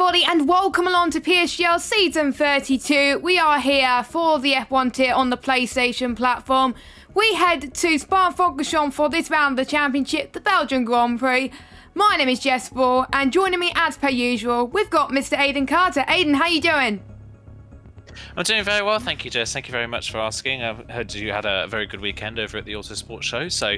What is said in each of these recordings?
everybody, and welcome along to PSGL Season 32. We are here for the F1 tier on the PlayStation platform. We head to Spa-Francorchamps for this round of the championship, the Belgian Grand Prix. My name is GeForce, and joining me as per usual, we've got Mr. Aidan Carter. Aidan, how you doing? I'm doing very well, thank you, Jess. Thank you very much for asking. I heard you had a very good weekend over at the Autosport Show. So,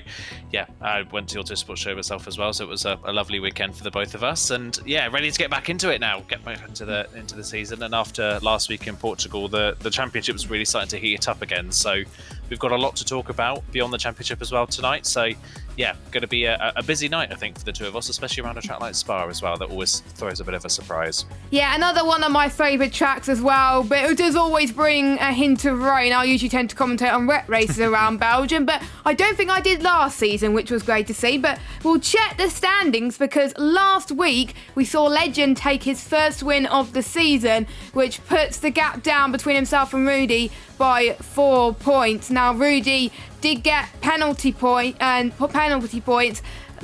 yeah, I went to the Autosport Show myself as well. So it was a lovely weekend for the both of us. And yeah, ready to get back into it now. Get back into the season. And after last week in Portugal, the championship was really starting to heat it up again. So we've got a lot to talk about beyond the championship as well tonight. So yeah, going to be a busy night, I think, for the two of us, especially around a track like Spa as well. That always throws a bit of a surprise. Yeah, another one of my favourite tracks as well, but it does always bring a hint of rain. I usually tend to commentate on wet races around Belgium, but I don't think I did last season, which was great to see. But we'll check the standings because last week we saw Legend take his first win of the season, which puts the gap down between himself and Rudy by 4 points. Now, Rudy did get penalty points,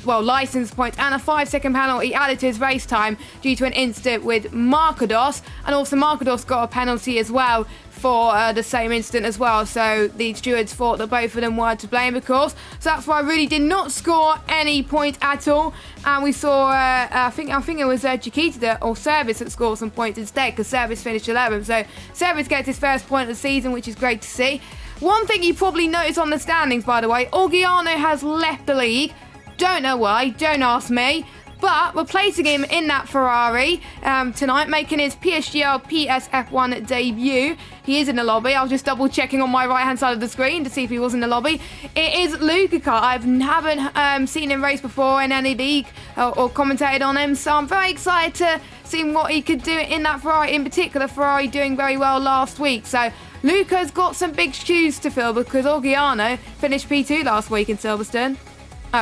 license points, and a 5-second penalty added to his race time due to an incident with Markados, and also Markados got a penalty as well for the same incident as well. So the stewards thought that both of them were to blame, of course. So that's why Rudy did not score any points at all. And we saw, I think it was Chiquita or Service that scored some points instead, because Service finished 11th. So Service gets his first point of the season, which is great to see. One thing you probably noticed on the standings, by the way, Orgiano has left the league. Don't know why, don't ask me. But replacing him in that Ferrari tonight, making his PSGL PSF1 debut. He is in the lobby. I was just double checking on my right hand side of the screen to see if he was in the lobby. It is Luca. I haven't seen him race before in any league or commentated on him, so I'm very excited to see what he could do in that Ferrari. In particular, Ferrari doing very well last week. So Luca's got some big shoes to fill because Orgiano finished P2 last week in Silverstone.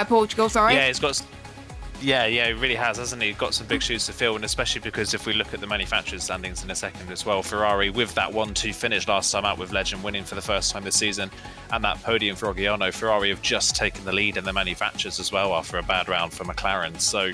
Portugal, sorry. Yeah, he's got... Yeah, he really has, hasn't he? Got some big shoes to fill, and especially because if we look at the manufacturers' standings in a second as well, Ferrari with that 1-2 finish last time out with Legend winning for the first time this season, and that podium for Orgiano, Ferrari have just taken the lead in the manufacturers as well after a bad round for McLaren. So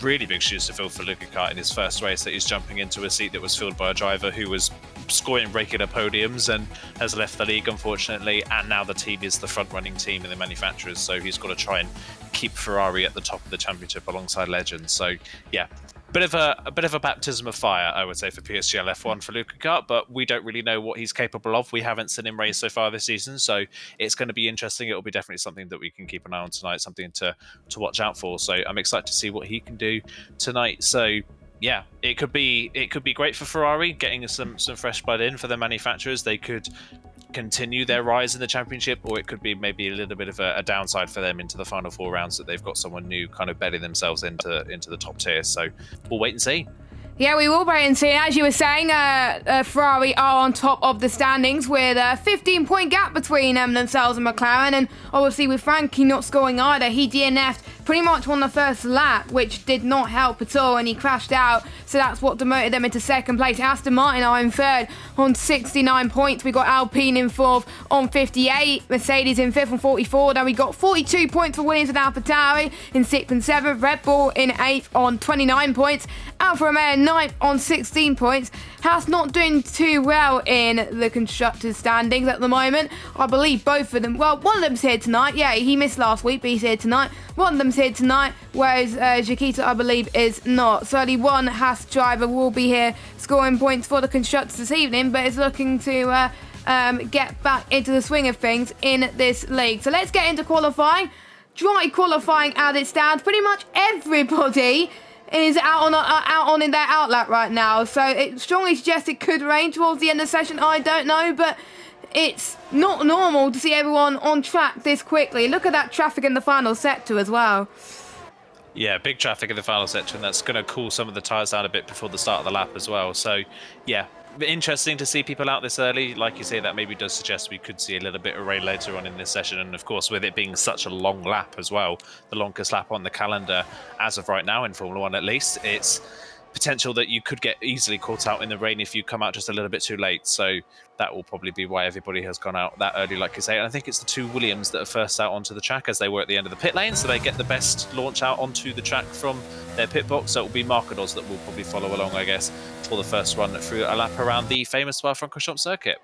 really big shoes to fill for Luca in his first race, that he's jumping into a seat that was filled by a driver who was scoring regular podiums and has left the league, unfortunately, and now the team is the front-running team in the manufacturers, so he's got to try and keep Ferrari at the top of the championship alongside Legend. So yeah, bit of a baptism of fire, I would say, for PSGL F1 for Luca, but we don't really know what he's capable of. We haven't seen him race so far this season, so it's going to be interesting. It'll be definitely something that we can keep an eye on tonight, something to watch out for. So I'm excited to see what he can do tonight. So yeah, it could be great for Ferrari, getting some fresh blood in for the manufacturers. They could continue their rise in the championship, or it could be maybe a little bit of a downside for them into the final 4 rounds, that they've got someone new kind of bedding themselves into the top tier. So we'll wait and see. Yeah, we will wait and see. As you were saying, Ferrari are on top of the standings with a 15-point gap between themselves and McLaren. And obviously with Frankie not scoring either, he DNF'd pretty much on the first lap, which did not help at all, and he crashed out. So that's what demoted them into second place. Aston Martin are in third on 69 points. We got Alpine in fourth on 58. Mercedes in fifth on 44. Then we got 42 points for Williams and AlphaTauri in sixth and seventh. Red Bull in eighth on 29 points. Alfa Romeo ninth on 16 points. Haas not doing too well in the constructors' standings at the moment. I believe both of them. Well, one of them's here tonight. Yeah, he missed last week, but he's here tonight. One of them's here tonight, whereas Chiquita, I believe, is not. So only one Haas driver will be here scoring points for the constructors this evening, but is looking to get back into the swing of things in this league. So let's get into qualifying. Dry qualifying as it stands. Pretty much everybody is out on in their outlet right now, so it strongly suggests it could rain towards the end of the session. I don't know, but it's not normal to see everyone on track this quickly. Look at that traffic in the final sector as well. Yeah, big traffic in the final section. That's going to cool some of the tyres down a bit before the start of the lap as well. So yeah, interesting to see people out this early. Like you say, that maybe does suggest we could see a little bit of rain later on in this session. And of course, with it being such a long lap as well, the longest lap on the calendar as of right now in Formula 1 at least, it's potential that you could get easily caught out in the rain if you come out just a little bit too late. So that will probably be why everybody has gone out that early, like you say. And I think it's the two Williams that are first out onto the track, as they were at the end of the pit lane, so they get the best launch out onto the track from their pit box. So it will be Marcados that will probably follow along, I guess, for the first run through a lap around the famous Spa-Francorchamps circuit.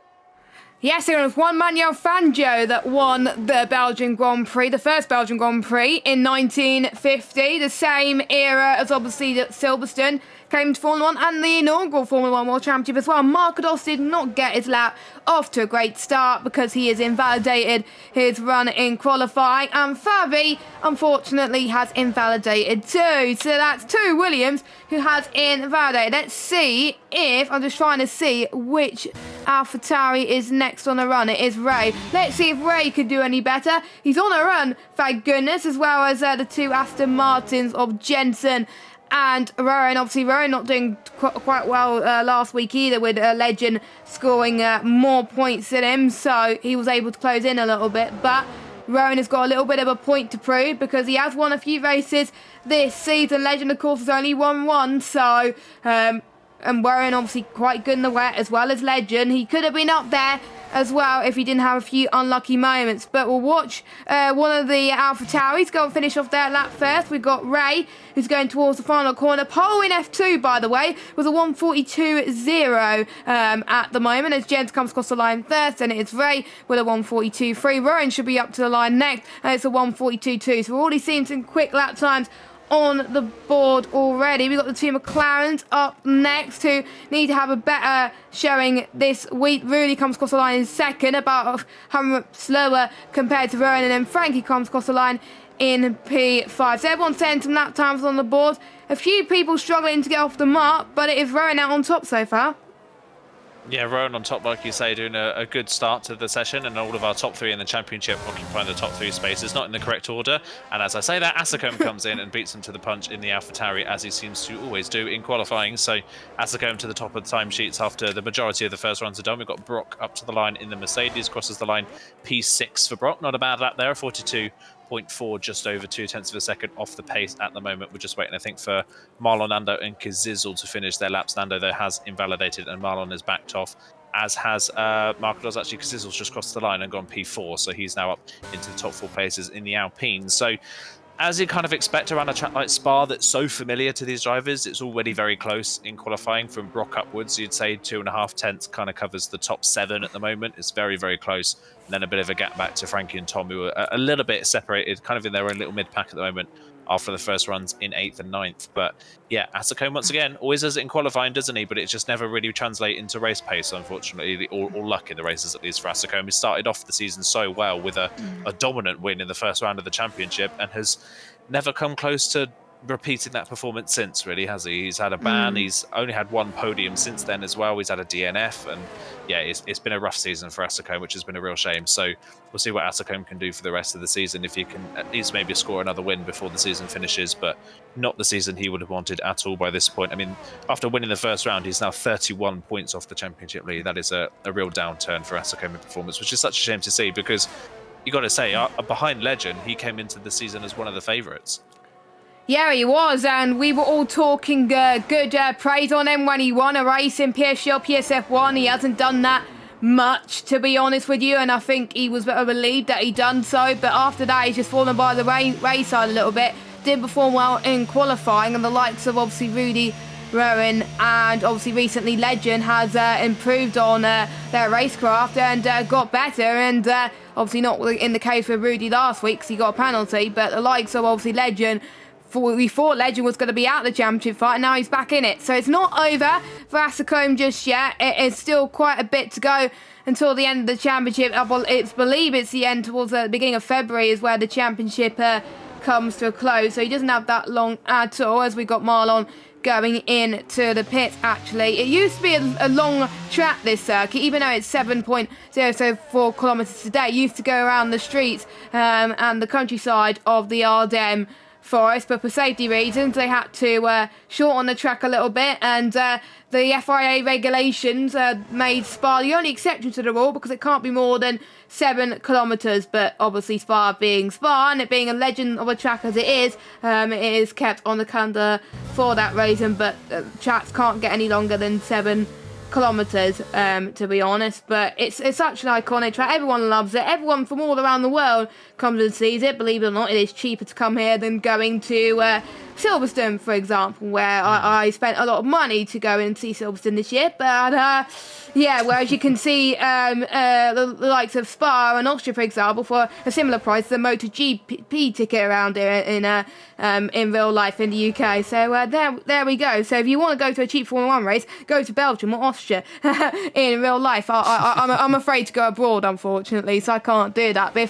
Yes, it was Juan Manuel Fangio that won the Belgian Grand Prix, the first Belgian Grand Prix in 1950, the same era as obviously Silverstone came to Formula 1 and the inaugural Formula 1 World Championship as well. Marcados did not get his lap off to a great start because he has invalidated his run in qualifying, and Fabi unfortunately has invalidated too. So that's two Williams who has invalidated. Let's see if, I'm just trying to see which AlphaTauri is next on a run. It is Ray. Let's see if Ray could do any better. He's on a run, thank goodness, as well as the two Aston Martins of Jensen and Rowan. Obviously, Rowan not doing quite well last week either, with Legend scoring more points than him, so he was able to close in a little bit. But Rowan has got a little bit of a point to prove because he has won a few races this season. Legend, of course, has only won one, so and Rowan obviously quite good in the wet as well as Legend. He could have been up there as well if he didn't have a few unlucky moments. But we'll watch one of the AlphaTauris go and finish off their lap first. We've got Ray, who's going towards the final corner. Pole in F2, by the way, with a 1:42.0 at the moment, as Jens comes across the line first, and it's Ray with a 1:42.3. Rowan should be up to the line next, and it's a 1:42.2. So we're already seeing some quick lap times on the board already. We've got the two McLarens up next, who need to have a better showing this week. Rudy comes across the line in second, about 100 slower compared to Rowan, and then Frankie comes across the line in P5. So everyone's saying some lap times on the board. A few people struggling to get off the mark, but it is Rowan out on top so far. Yeah, Rowan on top, like you say, doing a good start to the session, and all of our top three in the championship occupying the top three spaces, not in the correct order. And as I say that, Asacombe comes in and beats him to the punch in the AlphaTauri, as he seems to always do in qualifying. So Asacombe to the top of the timesheets after the majority of the first runs are done. We've got Brock up to the line in the Mercedes, crosses the line P6 for Brock. Not a bad lap there, 42.4, just over 0.2 of a second off the pace at the moment. We're just waiting, I think, for Marlon, Nando and Kazizel to finish their laps. Nando, though, has invalidated and Marlon is backed off, as has Marcados. Actually, Kazizel's just crossed the line and gone P4, so he's now up into the top four places in the Alpine. So as you kind of expect around a track like Spa that's so familiar to these drivers, it's already very close in qualifying. From Brock upwards, you'd say 2.5 tenths kind of covers the top 7 at the moment. It's very, very close. And then a bit of a gap back to Frankie and Tom, who are a little bit separated, kind of in their own little mid-pack at the moment after the first runs in 8th and 9th. But yeah, Asacombe, once again, always does it in qualifying, doesn't he? But it just never really translates into race pace, unfortunately, or luck in the races, at least for Asacombe. He started off the season so well with a dominant win in the first round of the championship, and has never come close to repeating that performance since, really, has he? He's had a ban. He's only had one podium since then as well. He's had a DNF, and yeah, it's been a rough season for Asacombe, which has been a real shame. So we'll see what Asacombe can do for the rest of the season, if he can at least maybe score another win before the season finishes, but not the season he would have wanted at all by this point. I mean, after winning the first round, he's now 31 points off the championship lead. That is a real downturn for Asacombe performance, which is such a shame to see, because you got to say, behind Legend, he came into the season as one of the favourites. Yeah, he was, and we were all talking good praise on him when he won a race in PSGL, PSF1. He hasn't done that much, to be honest with you, and I think he was relieved that he done so. But after that, he's just fallen by the wayside a little bit. Did perform well in qualifying, and the likes of obviously Rudy, Rowan, and obviously recently Legend has improved on their racecraft and got better, and obviously not in the case with Rudy last week because he got a penalty, but the likes of obviously Legend, we thought Legend was going to be out of the championship fight, and now he's back in it. So it's not over for Asacombe just yet. It is still quite a bit to go until the end of the championship. It's believe it's the end, towards the beginning of February is where the championship comes to a close. So he doesn't have that long at all, as we got Marlon going into the pit. Actually, it used to be a long track, this circuit, even though it's 7.004 kilometers a day. It used to go around the streets and the countryside of the Ardennes for us, but for safety reasons, they had to shorten the track a little bit, and the FIA regulations made Spa the only exception to the rule because it can't be more than 7 kilometres. But obviously, Spa being Spa and it being a legend of a track as it is kept on the calendar for that reason. But tracks can't get any longer than 7 kilometres, to be honest. But it's such an iconic track. Everyone loves it. Everyone from all around the world comes and sees it. Believe it or not, it is cheaper to come here than going to Silverstone, for example, where I spent a lot of money to go and see Silverstone this year. But yeah, whereas you can see the likes of Spa and Austria, for example, for a similar price than MotoGP ticket around here in real life in the UK. So there we go. So if you want to go to a cheap Formula 1 race, go to Belgium or Austria in real life. I'm afraid to go abroad, unfortunately, so I can't do that. But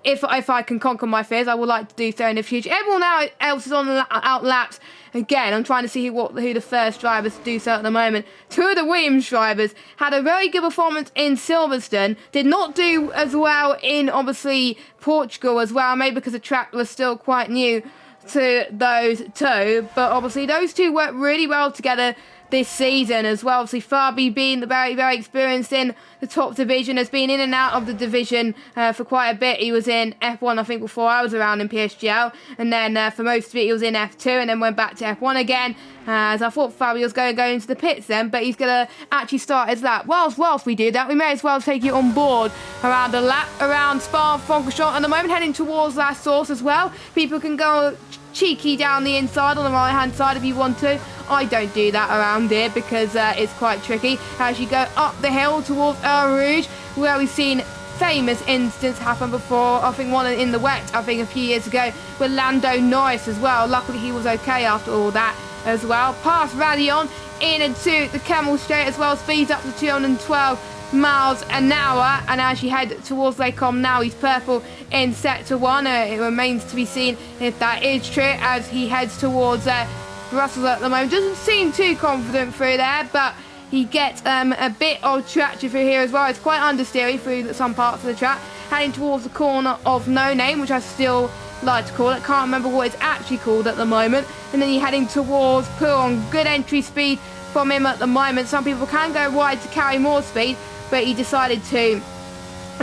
if I can conquer my fears, I would like to do so in the future. Everyone else is on out laps. Again, I'm trying to see who the first drivers to do so at the moment. 2 of the Williams drivers had a very good performance in Silverstone. Did not do as well in, obviously, Portugal as well. Maybe because the track was still quite new to those 2. But obviously, those 2 worked really well together this season as well. Obviously, Fabi being the very, very experienced in the top division, has been in and out of the division for quite a bit. He was in F1, I think, before I was around in PSGL, and then for most of it he was in F2 and then went back to F1 again, as I thought Fabi was going to go into the pits then, but he's going to actually start his lap. Whilst we do that, we may as well take you on board around the lap around Spa-Francorchamps at the moment, heading towards that source as well. People can go cheeky down the inside on the right hand side if you want to. I don't do that around here because it's quite tricky as you go up the hill towards Eau Rouge, where we've seen famous incidents happen before. I think one in the wet, I think a few years ago, with Lando Norris as well. Luckily he was okay after all that as well. Past Radion in into the Camel Straight as well, speeds up to 212 miles an hour, and as you head towards Lake Com now, he's purple in sector 1. It remains to be seen if that is true as he heads towards Brussels at the moment. Doesn't seem too confident through there, but he gets a bit of traction through here as well. It's quite understeery through some parts of the track, heading towards the corner of No Name, which I still like to call it. Can't remember what it's actually called at the moment. And then you're heading towards Pouron. Good entry speed from him at the moment. Some people can go wide to carry more speed, but he decided to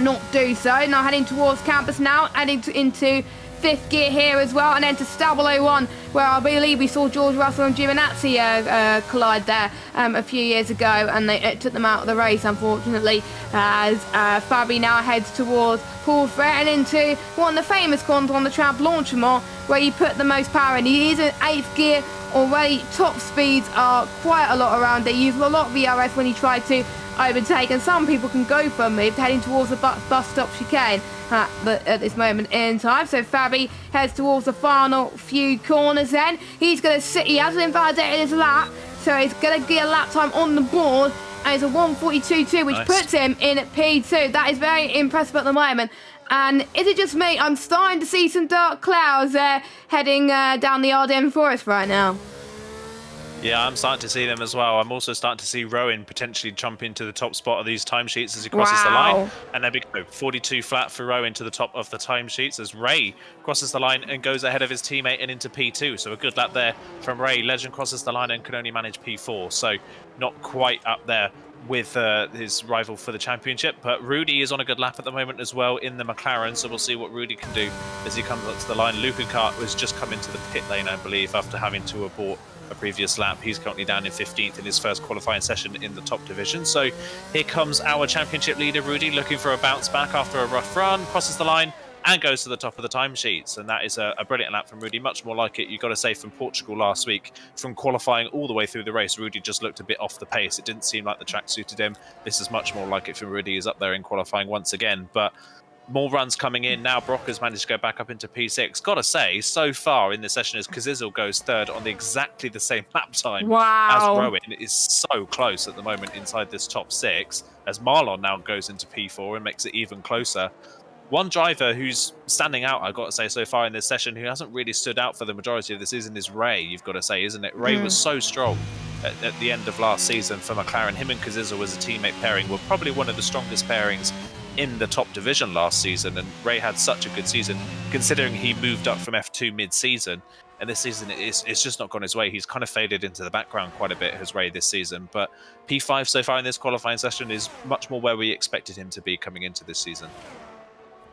not do so. Now heading towards campus now, heading into 5th gear here as well, and then to Stable 01, where I believe we saw George Russell and Giovinazzi collide there a few years ago, and it took them out of the race, unfortunately, as Fabi now heads towards Paul Fret and into one of the famous corners on the track, Blanchimont, where you put the most power in. He is in 8th gear already. Top speeds are quite a lot around there. Use a lot of VRS when you try to overtake, and some people can go for a move heading towards the bus stop chicane at this moment in time. So Fabi heads towards the final few corners then. He hasn't invalidated his lap, so he's going to get a lap time on the board, and it's a 1:42.2, which puts him in P2. That is very impressive at the moment. And is it just me? I'm starting to see some dark clouds heading down the Ardennes Forest right now. Yeah, I'm starting to see them as well. I'm also starting to see Rowan potentially jump into the top spot of these timesheets as he crosses the line. And there we go, 42 flat for Rowan to the top of the timesheets as Ray crosses the line and goes ahead of his teammate and into P2. So a good lap there from Ray. Legend crosses the line and can only manage P4. So not quite up there with his rival for the championship, but Rudy is on a good lap at the moment as well in the McLaren, so we'll see what Rudy can do as he comes up to the line. Luca Kart has just come into the pit lane, I believe, after having to abort a previous lap. He's currently down in 15th in his first qualifying session in the top division. So here comes our championship leader, Rudy, looking for a bounce back after a rough run, crosses the line and goes to the top of the timesheets. And that is a brilliant lap from Rudy, much more like it, you've got to say, from Portugal last week. From qualifying all the way through the race, Rudy just looked a bit off the pace. It didn't seem like the track suited him. This is much more like it from Rudy. He's up there in qualifying once again. But more runs coming in now. Brock has managed to go back up into P6. Gotta say, so far in the session, as Kazizel goes third on exactly the same lap time as Rowan, it is so close at the moment inside this top 6. As Marlon now goes into P4 and makes it even closer. One driver who's standing out, I've got to say, so far in this session, who hasn't really stood out for the majority of the season is Ray, you've got to say, isn't it? Ray was so strong at the end of last season for McLaren. Him and Kazizel as a teammate pairing were probably one of the strongest pairings in the top division last season, and Ray had such a good season considering he moved up from F2 mid-season, and this season it's just not gone his way. He's kind of faded into the background quite a bit, has Ray, this season, but P5 so far in this qualifying session is much more where we expected him to be coming into this season.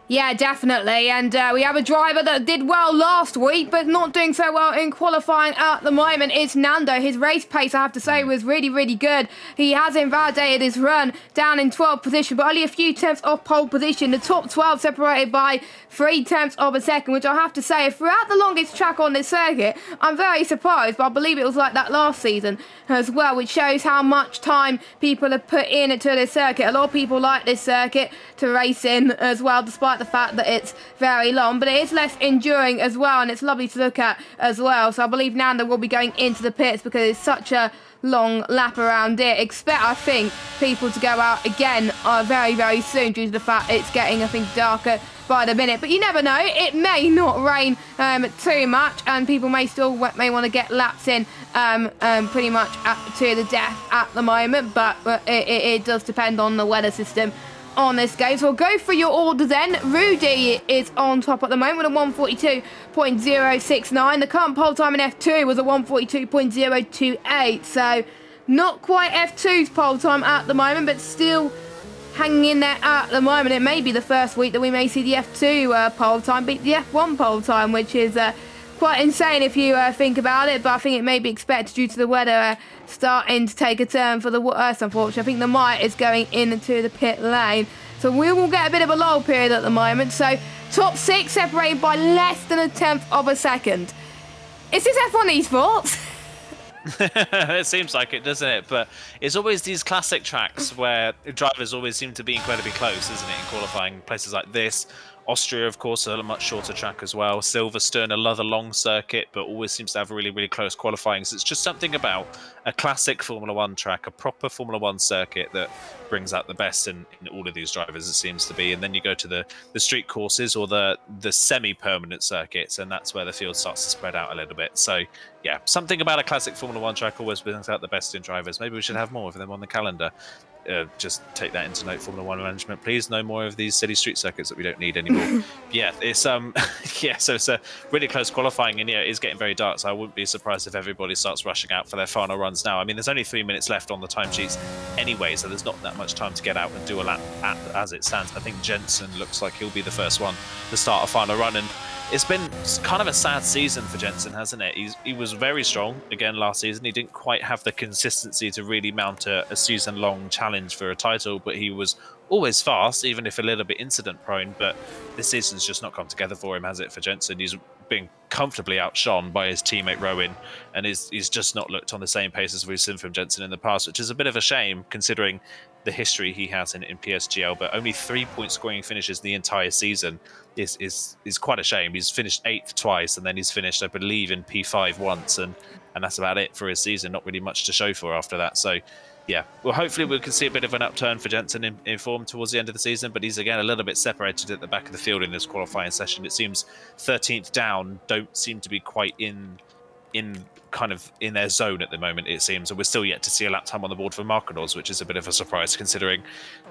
Yeah, definitely. And we have a driver that did well last week, but not doing so well in qualifying at the moment. It's Nando. His race pace, I have to say, was really, really good. He has invalidated his run down in 12th position, but only a few tenths off pole position. The top 12 separated by 3 tenths of a second, which I have to say, throughout the longest track on this circuit, I'm very surprised, but I believe it was like that last season as well, which shows how much time people have put into this circuit. A lot of people like this circuit to race in as well, despite the fact that it's very long, but it is less enduring as well, and it's lovely to look at as well. So I believe Nando will be going into the pits because it's such a long lap around it. Expect, I think, people to go out again very, very soon due to the fact it's getting, I think, darker by the minute. But you never know, it may not rain too much, and people may want to get laps in pretty much to the death at the moment, but it does depend on the weather system on this game. So we'll go for your order then. Rudy is on top at the moment with a 142.069. The current pole time in F2 was a 142.028. So not quite F2's pole time at the moment, but still hanging in there at the moment. It may be the first week that we may see the F2 pole time beat the F1 pole time, which is quite insane if you think about it, but I think it may be expected due to the weather starting to take a turn for the worse, unfortunately. I think the Might is going into the pit lane, so we will get a bit of a lull period at the moment. So top 6 separated by less than a tenth of a second. Is this F1 esports? It seems like it, doesn't it? But it's always these classic tracks where drivers always seem to be incredibly close, isn't it, in qualifying? Places like this. Austria, of course, a much shorter track as well. Silverstone, another long circuit, but always seems to have really, really close qualifying. So it's just something about a classic Formula One track, a proper Formula One circuit that brings out the best in all of these drivers, it seems to be. And then you go to the street courses or the semi-permanent circuits, and that's where the field starts to spread out a little bit. So, yeah, something about a classic Formula One track always brings out the best in drivers. Maybe we should have more of them on the calendar. Just take that into note, Formula One management. Please, no more of these city street circuits that we don't need anymore. Yeah, it's yeah. So it's a really close qualifying, and yeah, it is getting very dark. So I wouldn't be surprised if everybody starts rushing out for their final runs now. I mean, there's only 3 minutes left on the timesheets anyway, so there's not that much time to get out and do a lap as it stands. I think Jensen looks like he'll be the first one to start a final run, and it's been kind of a sad season for Jensen, hasn't it? He was very strong again last season. He didn't quite have the consistency to really mount a season-long challenge for a title, but he was always fast, even if a little bit incident-prone. But this season's just not come together for him, has it, for Jensen? He's been comfortably outshone by his teammate Rowan, and he's just not looked on the same pace as we've seen from Jensen in the past, which is a bit of a shame considering the history he has in PSGL. But only 3-point scoring finishes the entire season is quite a shame. He's finished 8th twice, and then he's finished, I believe, in P5 once, and that's about it for his season. Not really much to show for after that. So yeah, well, hopefully we can see a bit of an upturn for Jensen in form towards the end of the season, but he's again a little bit separated at the back of the field in this qualifying session. It seems 13th down don't seem to be quite in their zone at the moment, it seems, and we're still yet to see a lap time on the board for Marquinhos, which is a bit of a surprise considering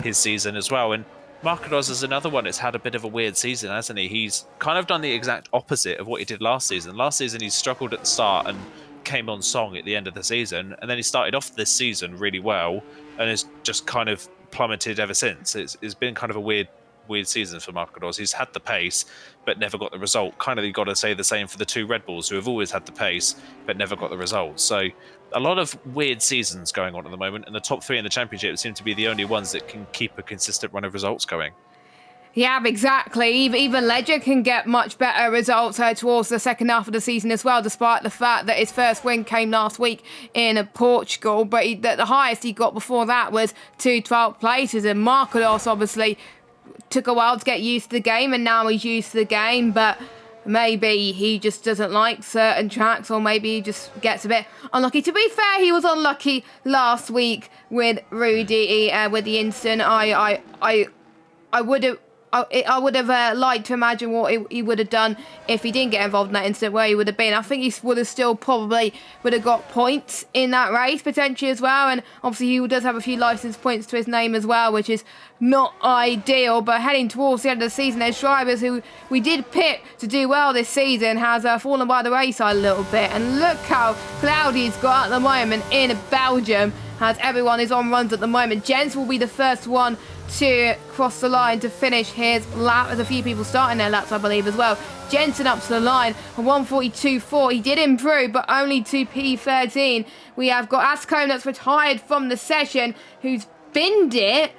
his season as well. And Marquinhos is another one that's had a bit of a weird season, hasn't he? He's kind of done the exact opposite of what he did last season. Last season he struggled at the start and came on song at the end of the season, and then he started off this season really well and has just kind of plummeted ever since. It's been kind of a weird season for Marquinhos. He's had the pace but never got the result. Kind of, you've got to say the same for the 2 Red Bulls, who have always had the pace but never got the result. So a lot of weird seasons going on at the moment, and the top 3 in the championship seem to be the only ones that can keep a consistent run of results going. Yeah, exactly. Even Ledger can get much better results towards the second half of the season as well, despite the fact that his first win came last week in Portugal. But the highest he got before that was 2 12th places. And Marquinhos obviously took a while to get used to the game, and now he's used to the game. But maybe he just doesn't like certain tracks, or maybe he just gets a bit unlucky. To be fair, he was unlucky last week with Rudy with the instant. I would have I would have liked to imagine what he would have done if he didn't get involved in that incident, where he would have been. I think he would have still probably would have got points in that race potentially as well, and obviously he does have a few license points to his name as well, which is not ideal. But heading towards the end of the season, there's drivers who we did pick to do well this season has fallen by the wayside a little bit, and look how cloudy it's got at the moment in Belgium, as everyone is on runs at the moment. Jens will be the first one to cross the line to finish his lap. There's a few people starting their laps, I believe, as well. Jensen up to the line, 1:42.4. He did improve, but only to P13. We have got Ascombe that's retired from the session, who's binned it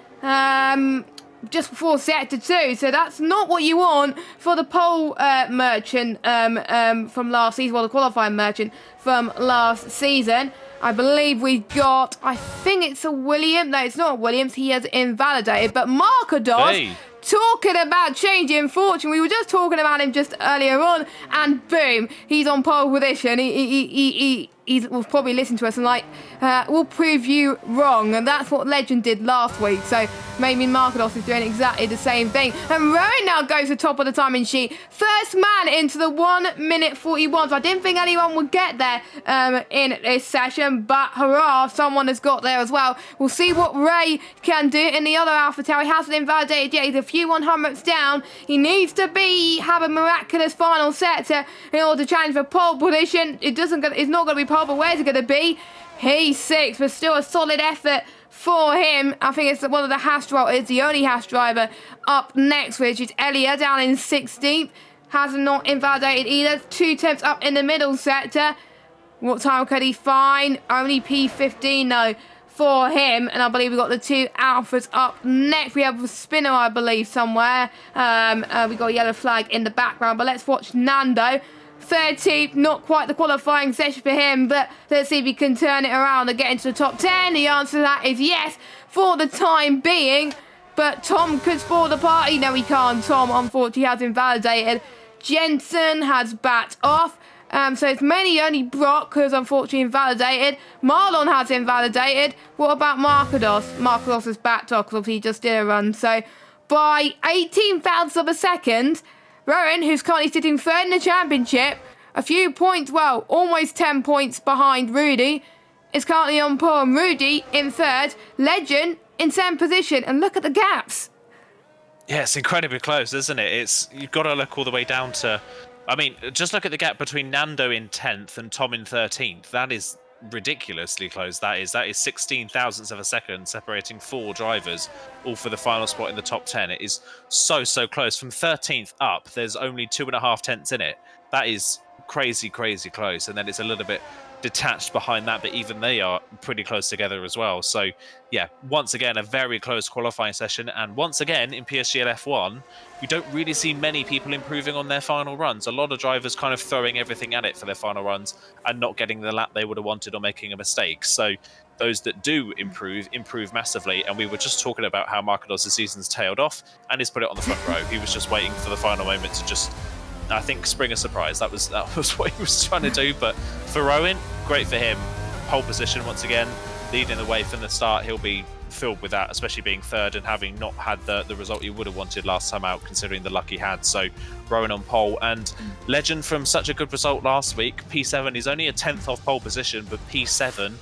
just before sector 2. So that's not what you want for the pole merchant from last season, well, the qualifying merchant from last season. I believe we've got, I think it's a William. No, it's not a Williams. He has invalidated. But Markados, talking about changing fortune. We were just talking about him just earlier on. And boom, he's on pole position. He will probably listen to us and like, we'll prove you wrong. And that's what Legend did last week. So maybe Markados is doing exactly the same thing. And Rowan now goes to top of the timing sheet. First man into the 1:41. So I didn't think anyone would get there in this session. But hurrah, someone has got there as well. We'll see what Ray can do in the other Alpha Tower. He hasn't invalidated yet. He's a few 100s down. He needs to have a miraculous final sector in order to challenge for pole position. It's not going to be pole, but where's it going to be? He's 6th, but still a solid effort for him. I think it's one of the Haas drivers. It's the only Haas driver up next, which is Elia down in 16th. Has not invalidated either. 2 temps up in the middle sector. What time could he find? Only P15 though for him. And I believe we've got the 2 Alphas up next. We have a spinner, I believe, somewhere. We got a yellow flag in the background. But let's watch Nando. 13th, not quite the qualifying session for him, but let's see if he can turn it around and get into the top 10. The answer to that is yes, for the time being. But Tom could spoil the party. No, he can't. Tom, unfortunately, has invalidated. Jensen has backed off. So it's mainly only Brock who's unfortunately invalidated. Marlon has invalidated. What about Markados? Markados has backed off because obviously he just did a run. So by 18 thousandths of a second, Rowan, who's currently sitting 3rd in the championship, a few points, well, almost 10 points behind Rudy, is currently on pole. And Rudy in 3rd, Legend in 7th position. And look at the gaps. Yeah, it's incredibly close, isn't it? You've got to look all the way down to, I mean, just look at the gap between Nando in 10th and Tom in 13th. That is ridiculously close. That is 16 thousandths of a second separating 4 drivers, all for the final spot in the top 10. It is so close. From 13th up, there's only 2.5 tenths in it. That is crazy close. And then it's a little bit detached behind that, but even they are pretty close together as well. So yeah, once again, a very close qualifying session. And once again, in PSGL F1, we don't really see many people improving on their final runs. A lot of drivers kind of throwing everything at it for their final runs and not getting the lap they would have wanted or making a mistake. So those that do improve massively. And we were just talking about how Markados' season's tailed off and he's put it on the front row. He was just waiting for the final moment to just, I think, spring a surprise. That was what he was trying to do. But for Rowan, great for him. Pole position once again, leading the way from the start. He'll be filled with that, especially being 3rd and having not had the result he would have wanted last time out, considering the luck he had. So Rowan on pole. And Legend, from such a good result last week, P7 is only a 10th off pole position, but P7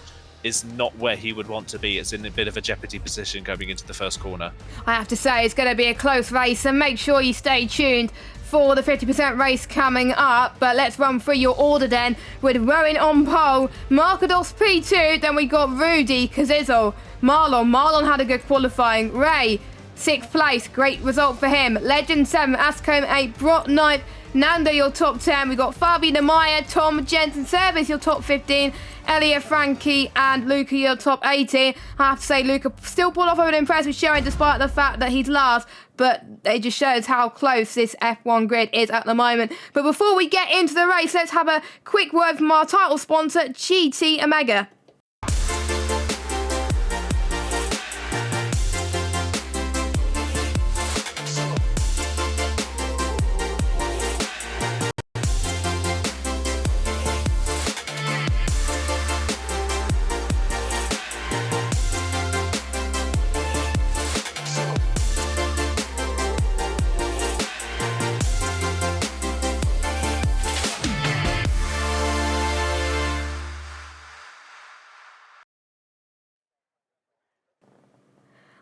is not where he would want to be. It's in a bit of a jeopardy position going into the first corner. I have to say, it's going to be a close race, and make sure you stay tuned for the 50% race coming up. But let's run through your order then, with Rowan on pole, Markados P2, then we got Rudy, Kazizel, Marlon had a good qualifying, Ray 6th place, great result for him, Legend 7th, Ascombe 8th, Brock 9th, Nando your top 10, we got Fabi Nemaya, Tom, Jensen Service your top 15, Elia, Frankie and Luca your top 18. I have to say, Luca still pulled off an impressive showing despite the fact that he's last, but it just shows how close this F1 grid is at the moment. But before we get into the race, let's have a quick word from our title sponsor, GT Omega.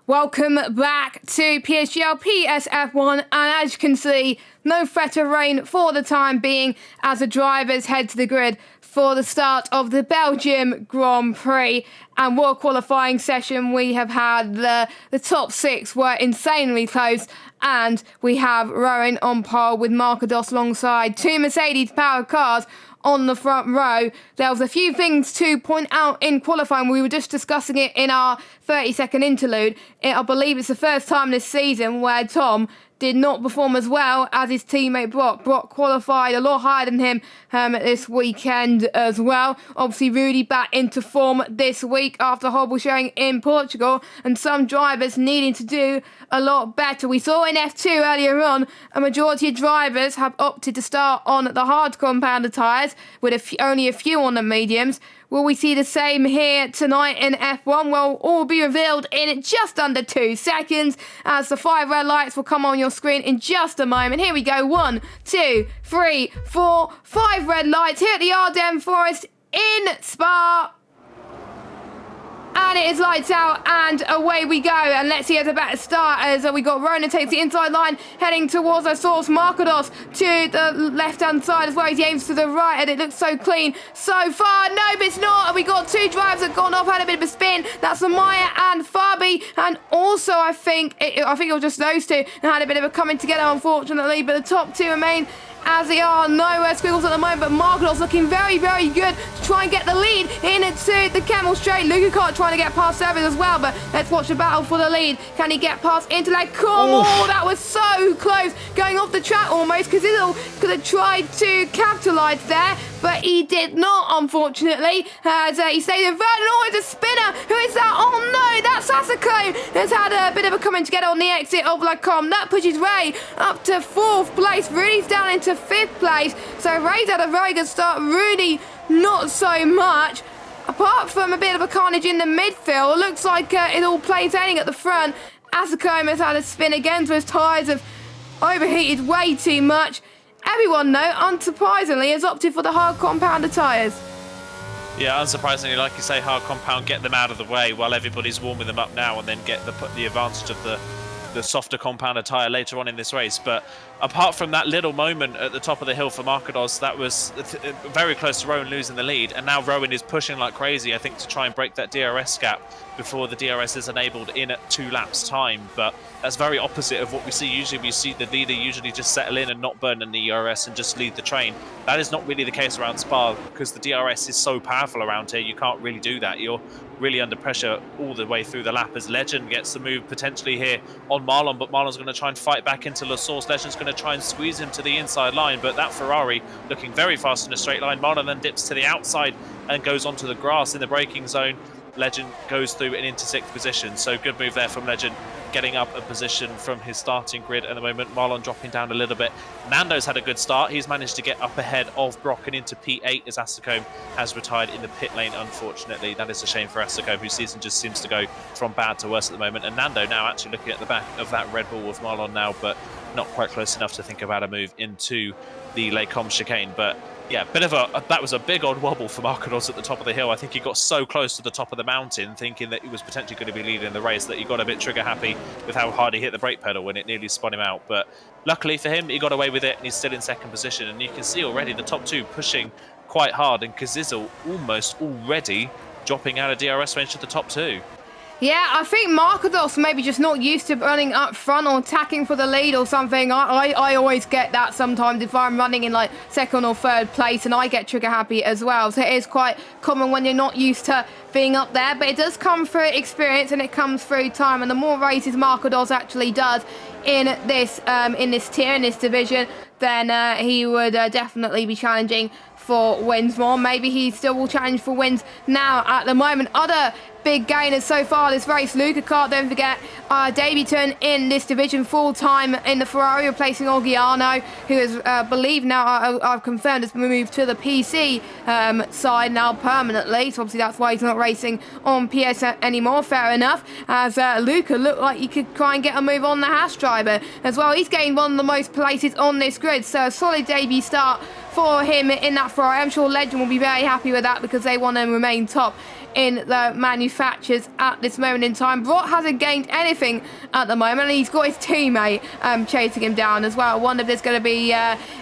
Welcome back to PSGL PSF1, and as you can see, no threat of rain for the time being as the drivers head to the grid for the start of the Belgium Grand Prix. And what a qualifying session we have had. The top 6 were insanely close, and we have Rowan on pole with Marcados alongside 2 Mercedes-powered cars on the front row. There was a few things to point out in qualifying. We were just discussing it in our 30-second interlude. I believe it's the first time this season where Tom did not perform as well as his teammate Brock. Brock qualified a lot higher than him this weekend as well. Obviously, Rudy back into form this week after horrible showing in Portugal, and some drivers needing to do a lot better. We saw in F2 earlier on, a majority of drivers have opted to start on the hard compounder tyres, with only a few on the mediums. Will we see the same here tonight in F1? Well, all will be revealed in just under 2 seconds, as the 5 red lights will come on your screen in just a moment. Here we go. 1, 2, 3, 4, 5 red lights here at the Ardennes Forest in Spa. And it is lights out and away we go. And let's see at the better start as we got Ronan takes the inside line heading towards our source. Marcados to the left-hand side as well. He aims to the right and it looks so clean so far. No, but it's not. And we got 2 drivers that gone off, had a bit of a spin. That's Amaya and Fabi. And also I think it was just those 2 that had a bit of a coming together, unfortunately. But the top 2 remain as they are. Nowhere squiggles at the moment, but Marcados looking very, very good to try and get the lead into the Camel Straight. Luca Kart trying to get past Severs as well, but let's watch the battle for the lead. Can he get past into that corner? Oh, that was so close. Going off the track almost, because Kazil could have tried to capitalise there, but he did not, unfortunately, as he stayed in third. Oh, it's a spinner. Who is that? Oh no, that's Sasako. Has had a bit of a coming together on the exit of Lacombe. That pushes Ray up to 4th place. Rudy's down into 5th place. So Ray's had a very good start. Rudy, not so much. Apart from a bit of a carnage in the midfield, it looks like it all plain sailing at the front. Asakome has had a spin again, so his tyres have overheated way too much. Everyone, though, unsurprisingly, has opted for the hard compounder tyres. Yeah, unsurprisingly, like you say, hard compound, get them out of the way while everybody's warming them up now, and then get the advantage of the softer compounder tyre later on in this race. But apart from that little moment at the top of the hill for Marcados, that was very close to Rowan losing the lead, and now Rowan is pushing like crazy, I think, to try and break that DRS gap before the DRS is enabled in at 2 laps time. But that's very opposite of what we see. Usually we see the leader usually just settle in and not burn in the DRS and just lead the train. That is not really the case around Spa, because the DRS is so powerful around here. You can't really do that. You're really under pressure all the way through the lap, as Legend gets the move potentially here on Marlon, but Marlon's going to try and fight back into La Source. Legend's going to try and squeeze him to the inside line, but that Ferrari looking very fast in a straight line. Marlon then dips to the outside and goes onto the grass in the braking zone. Legend goes through and into 6th position, so good move there from Legend, getting up a position from his starting grid at the moment. Marlon dropping down a little bit. Nando's had a good start. He's managed to get up ahead of Brock and into P8 as Asakome has retired in the pit lane, unfortunately. That is a shame for Asakome, whose season just seems to go from bad to worse at the moment. And Nando now actually looking at the back of that Red Bull with Marlon now, but not quite close enough to think about a move into the Lacombe chicane. But yeah, that was a big odd wobble for Marcados at the top of the hill. I think he got so close to the top of the mountain, thinking that he was potentially going to be leading the race, that he got a bit trigger happy with how hard he hit the brake pedal when it nearly spun him out. But luckily for him, he got away with it and he's still in 2nd position. And you can see already the top 2 pushing quite hard, and Kazizel almost already dropping out of DRS range to the top 2. Yeah, I think Marcados maybe just not used to running up front or attacking for the lead or something. I always get that sometimes if I'm running in like 2nd or 3rd place, and I get trigger happy as well. So it is quite common when you're not used to being up there, but it does come through experience and it comes through time. And the more races Marcados actually does in this tier, in this division, then he would definitely be challenging for wins more. Maybe he still will challenge for wins now at the moment. Other big gainers so far this race, Luca Kart, don't forget, debutant in this division full-time in the Ferrari, replacing Orgiano, who is believed now, I've confirmed, has moved to the PC side now permanently, so obviously that's why he's not racing on PS anymore. Fair enough, as Luca looked like he could try and get a move on the Haas driver as well. He's gained one of the most places on this grid, so a solid debut start for him in that Ferrari. I'm sure Legend will be very happy with that, because they want to remain top in the manufacturers at this moment in time. Brott hasn't gained anything at the moment, and he's got his teammate chasing him down as well. I wonder if there's going to be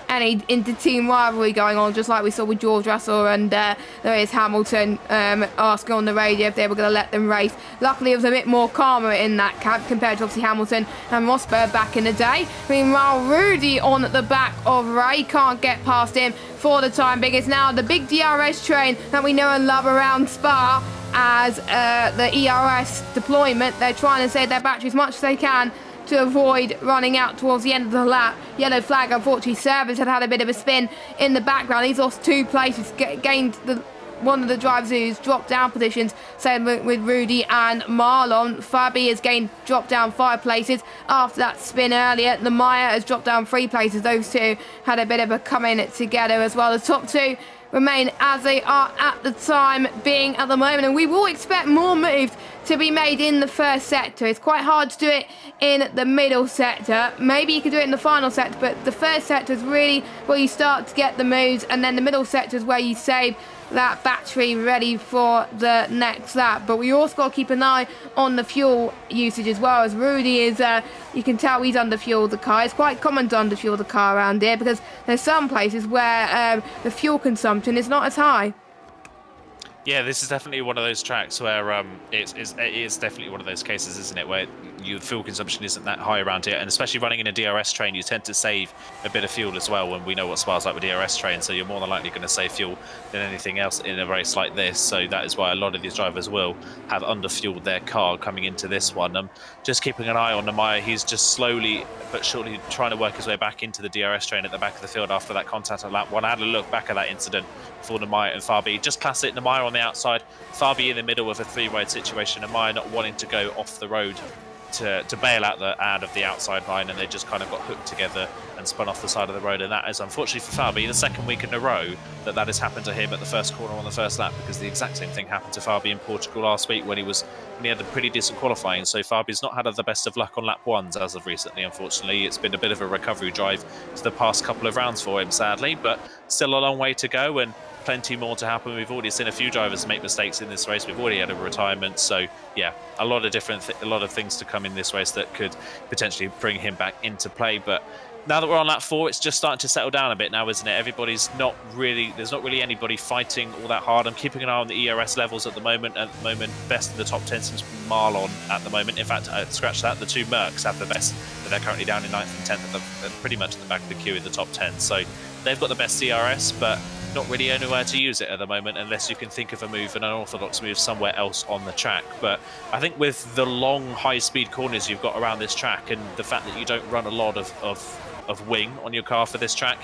any inter-team rivalry going on, just like we saw with George Russell and there is Hamilton asking on the radio if they were going to let them race. Luckily, it was a bit more calmer in that camp compared to obviously Hamilton and Rosberg back in the day. Meanwhile, Rudy on the back of Ray can't get past him for the time being. It's now the big DRS train that we know and love around Spa as the ERS deployment. They're trying to save their battery as much as they can to avoid running out towards the end of the lap. Yellow flag, unfortunately, Service had a bit of a spin in the background. He's lost 2 places, gained one of the drivers who's dropped down positions, same with Rudy and Marlon. Fabi has dropped down 5 places after that spin earlier. Lemire has dropped down 3 places. Those two had a bit of a come-in together as well. The top 2 remain as they are at the time being at the moment, and we will expect more moves to be made in the first sector. It's quite hard to do it in the middle sector. Maybe you could do it in the final sector, but the first sector is really where you start to get the moves, and then the middle sector is where you save that battery ready for the next lap. But we also got to keep an eye on the fuel usage as well, as Rudy is, you can tell he's underfueled the car. It's quite common to underfuel the car around here because there's some places where the fuel consumption is not as high. Yeah, this is definitely one of those tracks where it is definitely one of those cases, isn't it, where your fuel consumption isn't that high around here, and especially running in a DRS train, you tend to save a bit of fuel as well. And we know what Spa's like with DRS trains, so you're more than likely going to save fuel than anything else in a race like this. So that is why a lot of these drivers will have underfueled their car coming into this one. Just keeping an eye on Namaya, he's just slowly but surely trying to work his way back into the DRS train at the back of the field after that contact on lap 1. I had a look back at that incident for Namaya and Fabi. Just classic Namaya on the outside, Fabi in the middle of a 3-wide situation, Namaya not wanting to go off the road to bail out of the outside line, and they just kind of got hooked together and spun off the side of the road. And that is unfortunately for Fabi the second week in a row that has happened to him at the first corner on the first lap, because the exact same thing happened to Fabi in Portugal last week when he had a pretty decent qualifying. So Fabi's not had the best of luck on lap 1s as of recently, unfortunately. It's been a bit of a recovery drive for the past couple of rounds for him, sadly, but still a long way to go and plenty more to happen. We've already seen a few drivers make mistakes in this race. We've already had a retirement, so yeah, a lot of things to come in this race that could potentially bring him back into play. But now that we're on lap 4, it's just starting to settle down a bit now, isn't it? There's not really anybody fighting all that hard. I'm keeping an eye on the ERS levels at the moment. Best in the top 10 seems Marlon at the moment. In fact, scratch that, the 2 Mercs have the best, but they're currently down in 9th and 10th, pretty much at the back of the queue in the top 10. So they've got the best ERS, but not really anywhere to use it at the moment, unless you can think of a move, an unorthodox move somewhere else on the track. But I think with the long high-speed corners you've got around this track, and the fact that you don't run a lot of wing on your car for this track,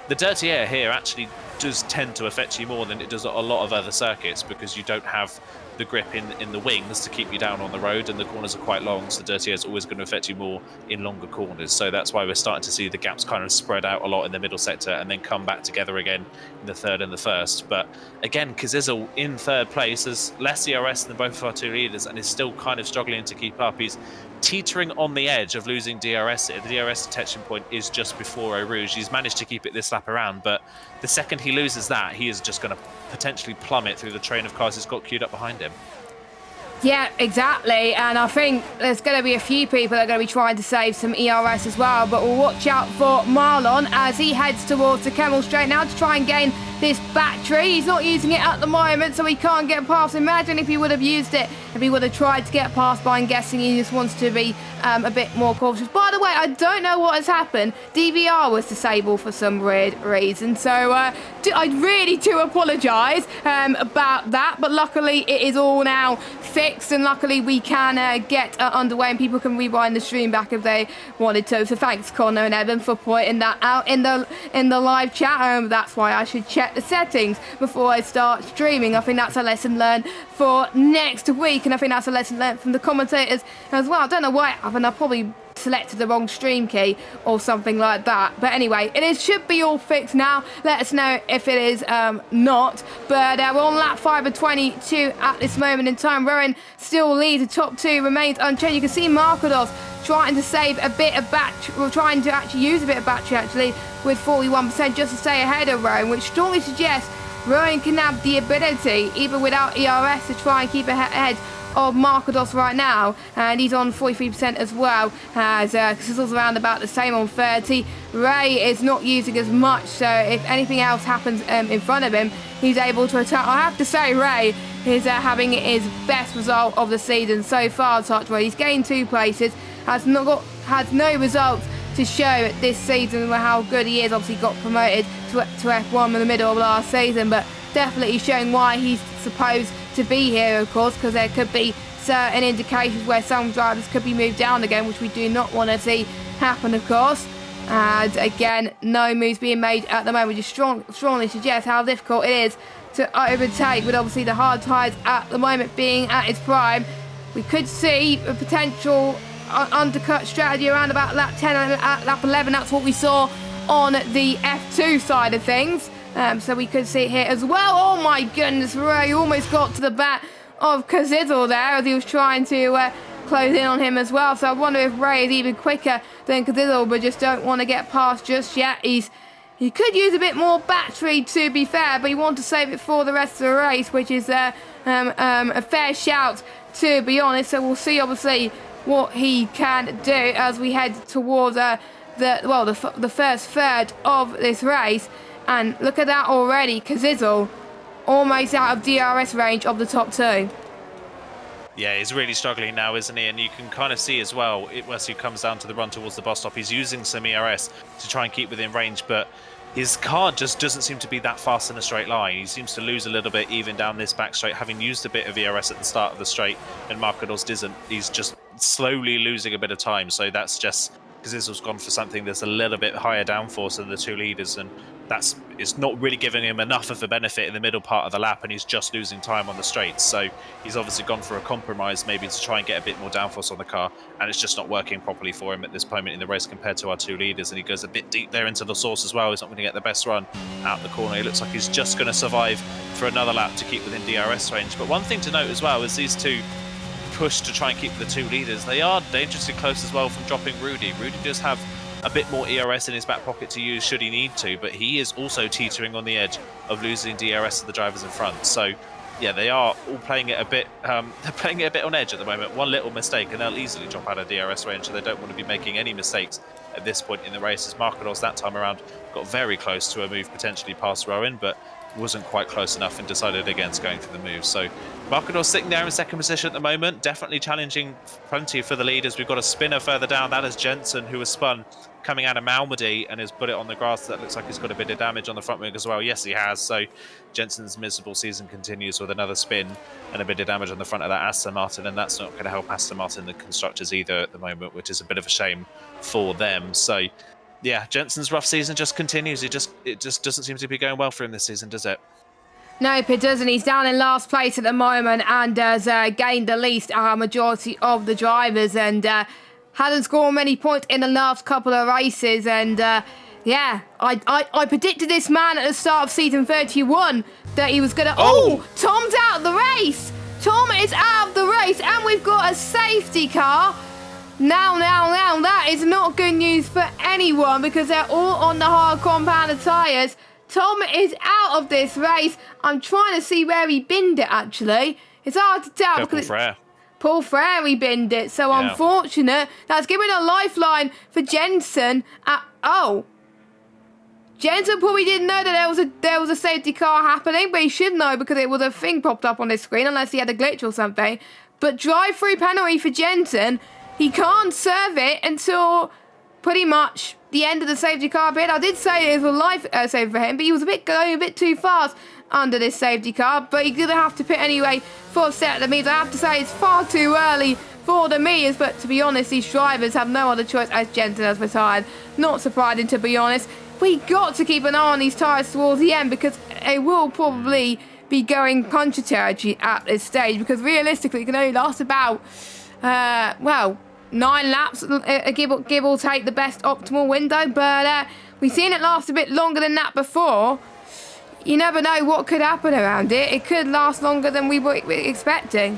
the dirty air here actually does tend to affect you more than it does a lot of other circuits, because you don't have the grip in the wings to keep you down on the road, and the corners are quite long, so dirty air is always going to affect you more in longer corners. So that's why we're starting to see the gaps kind of spread out a lot in the middle sector and then come back together again in the third and the first. But again, Kazizel in 3rd place has less ERS than both of our 2 leaders and is still kind of struggling to keep up. He's teetering on the edge of losing DRS here. The DRS detection point is just before Eau Rouge. He's managed to keep it this lap around, but the second he loses that, he is just going to potentially plummet through the train of cars he's got queued up behind him. Yeah, exactly, and I think there's going to be a few people that are going to be trying to save some ERS as well, but we'll watch out for Marlon as he heads towards the Kemmel Straight now to try and gain this battery. He's not using it at the moment, so he can't get past. Imagine if he would have used it, if he would have tried to get past, but I'm guessing he just wants to be a bit more cautious. By the way, I don't know what has happened. DVR was disabled for some weird reason, so I really do apologise about that, but luckily it is all now fixed, and luckily we can get underway, and people can rewind the stream back if they wanted to. So thanks Connor and Evan for pointing that out in the live chat. That's why I should check the settings before I start streaming. I think that's a lesson learned for next week, and I think that's a lesson learned from the commentators as well. I don't know why it happened. I probably selected the wrong stream key or something like that, but anyway, should be all fixed now. Let us know if it is not. But we're on lap 5 of 22 at this moment in time. Rowan still leads. The top 2 remains unchanged. You can see Markodos trying to save a bit of battery, well, trying to actually use a bit of battery actually with 41% just to stay ahead of Rowan, which strongly suggests Rowan can have the ability, even without ERS, to try and keep ahead of Markados right now, and he's on 43% as well, as Sizzle's around about the same on 30. Ray is not using as much, so if anything else happens in front of him, he's able to attack. I have to say, Ray is having his best result of the season so far, Touchwood. He's gained 2 places, has no results to show this season how good he is. Obviously got promoted to F1 in the middle of last season, but definitely showing why he's supposed to be here, of course, because there could be certain indications where some drivers could be moved down again, which we do not want to see happen, of course. And again, no moves being made at the moment, which strongly suggests how difficult it is to overtake, with obviously the hard tyres at the moment being at its prime. We could see a potential undercut strategy around about lap 10 and lap 11. That's what we saw on the F2 side of things. So we could see it here as well. Oh my goodness, Ray almost got to the back of Kazizzle there as he was trying to close in on him as well. So I wonder if Ray is even quicker than Kazizzle, but just don't want to get past just yet. He could use a bit more battery, to be fair, but he wants to save it for the rest of the race, which is a fair shout, to be honest. So we'll see, obviously, what he can do as we head towards the first third of this race. And look at that already, Kazizzle almost out of DRS range of the top 2. Yeah, he's really struggling now, isn't he? And you can kind of see as well, once he comes down to the run towards the bus stop, he's using some ERS to try and keep within range, but his car just doesn't seem to be that fast in a straight line. He seems to lose a little bit even down this back straight, having used a bit of ERS at the start of the straight, and Markados doesn't. He's just slowly losing a bit of time, so that's just because this was gone for something that's a little bit higher downforce than the 2 leaders, and it's not really giving him enough of a benefit in the middle part of the lap, and he's just losing time on the straights. So he's obviously gone for a compromise, maybe to try and get a bit more downforce on the car, and it's just not working properly for him at this moment in the race compared to our 2 leaders. And he goes a bit deep there into the source as well. He's not going to get the best run out the corner. It looks like he's just going to survive for another lap to keep within DRS range. But one thing to note as well is these 2 push to try and keep the 2 leaders. They are dangerously close as well from dropping Rudy. Rudy does have a bit more ERS in his back pocket to use should he need to, but he is also teetering on the edge of losing DRS to the drivers in front. So yeah, they are all playing it a bit they're playing it a bit on edge at the moment. One little mistake and they'll easily drop out of DRS range, so they don't want to be making any mistakes at this point in the race, as Markados that time around got very close to a move potentially past Rowan, but wasn't quite close enough and decided against going for the move. So Markados sitting there in second position at the moment, definitely challenging plenty for the leaders. We've got a spinner further down. That is Jensen, who has spun coming out of Malmedy and has put it on the grass. That looks like he's got a bit of damage on the front wing as well. Yes, he has. So Jensen's miserable season continues with another spin and a bit of damage on the front of that Aston Martin, and that's not going to help Aston Martin, the constructors, either at the moment, which is a bit of a shame for them. So yeah, Jensen's rough season just continues. It just doesn't seem to be going well for him this season, does it? Nope, it doesn't. He's down in last place at the moment and has gained the least majority of the drivers, and hasn't scored many points in the last couple of races. And yeah, I predicted this man at the start of season 31 that he was going to... Oh, Tom's out of the race. Tom is out of the race, and we've got a safety car. Now, that is not good news for anyone, because they're all on the hard compounded tyres. Tom is out of this race. I'm trying to see where he binned it, actually. It's hard to tell because Paul Frere he binned it. So yeah, unfortunate. That's giving a lifeline for Jensen. Jensen probably didn't know that there was a safety car happening, but he should know because it was a thing popped up on his screen, unless he had a glitch or something. But drive-through penalty for Jensen. He can't serve it until pretty much the end of the safety car bit. I did say it was a life save for him, but he was going a bit too fast under this safety car. But he's going to have to pit anyway for a set of the meters. I have to say it's far too early for the meters, but to be honest, these drivers have no other choice as Jensen has retired. Not surprising, to be honest. We got to keep an eye on these tyres towards the end, because it will probably be going puncture territory at this stage, because realistically it can only last about 9 laps, give or take the best optimal window, but we've seen it last a bit longer than that before. You never know what could happen around it. It could last longer than we were expecting.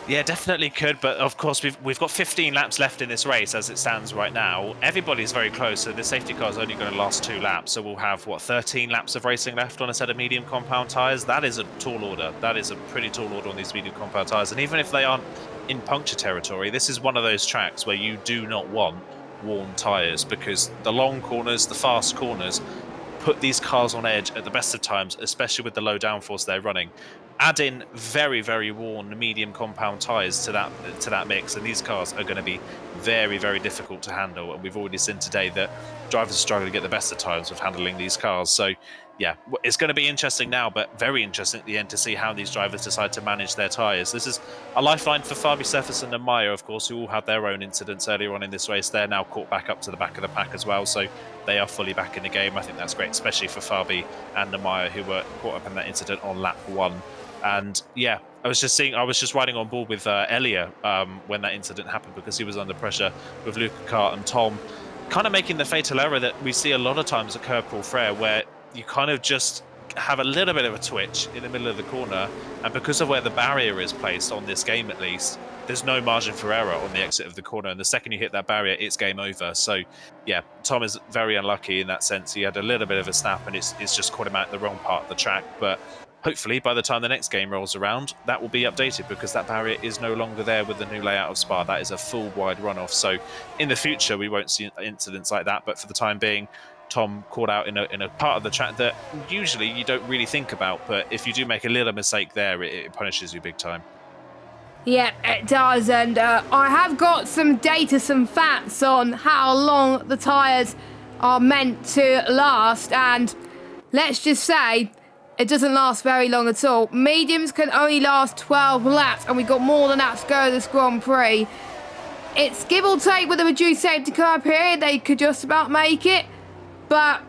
Yeah, definitely could, but of course we've got 15 laps left in this race as it stands right now. Everybody's very close, so the safety car is only going to last 2 laps, so we'll have, what, 13 laps of racing left on a set of medium compound tyres? That is a tall order. That is a pretty tall order on these medium compound tyres, and even if they aren't in puncture territory, this is one of those tracks where you do not want worn tyres, because the long corners, the fast corners, put these cars on edge at the best of times, especially with the low downforce they're running. Add in very, very worn medium compound tyres to that mix, and these cars are going to be very, very difficult to handle. And we've already seen today that drivers struggle to get the best of times of handling these cars. So, yeah, it's going to be interesting now, but very interesting at the end to see how these drivers decide to manage their tyres. This is a lifeline for Fabi Steffensen and Meyer, of course, who all had their own incidents earlier on in this race. They're now caught back up to the back of the pack as well, so they are fully back in the game. I think that's great, especially for Fabi and Meyer, who were caught up in that incident on lap 1. And yeah, I was just riding on board with Elia when that incident happened, because he was under pressure with Luca Kart and Tom, kind of making the fatal error that we see a lot of times at Curb Crawl Frere, where you kind of just have a little bit of a twitch in the middle of the corner, and because of where the barrier is placed on this game, at least, there's no margin for error on the exit of the corner, and the second you hit that barrier, it's game over. So yeah, Tom is very unlucky in that sense. He had a little bit of a snap, and it's just caught him out in the wrong part of the track, but hopefully by the time the next game rolls around, that will be updated, because that barrier is no longer there with the new layout of Spa. That is a full wide runoff. So in the future, we won't see incidents like that. But for the time being, Tom caught out in a part of the track that usually you don't really think about. But if you do make a little mistake there, it punishes you big time. Yeah, it does. And I have got some data, some facts on how long the tyres are meant to last. And let's just say, it doesn't last very long at all. Mediums can only last 12 laps, and we've got more than that to go this Grand Prix. It's give or take with a reduced safety car period. They could just about make it, but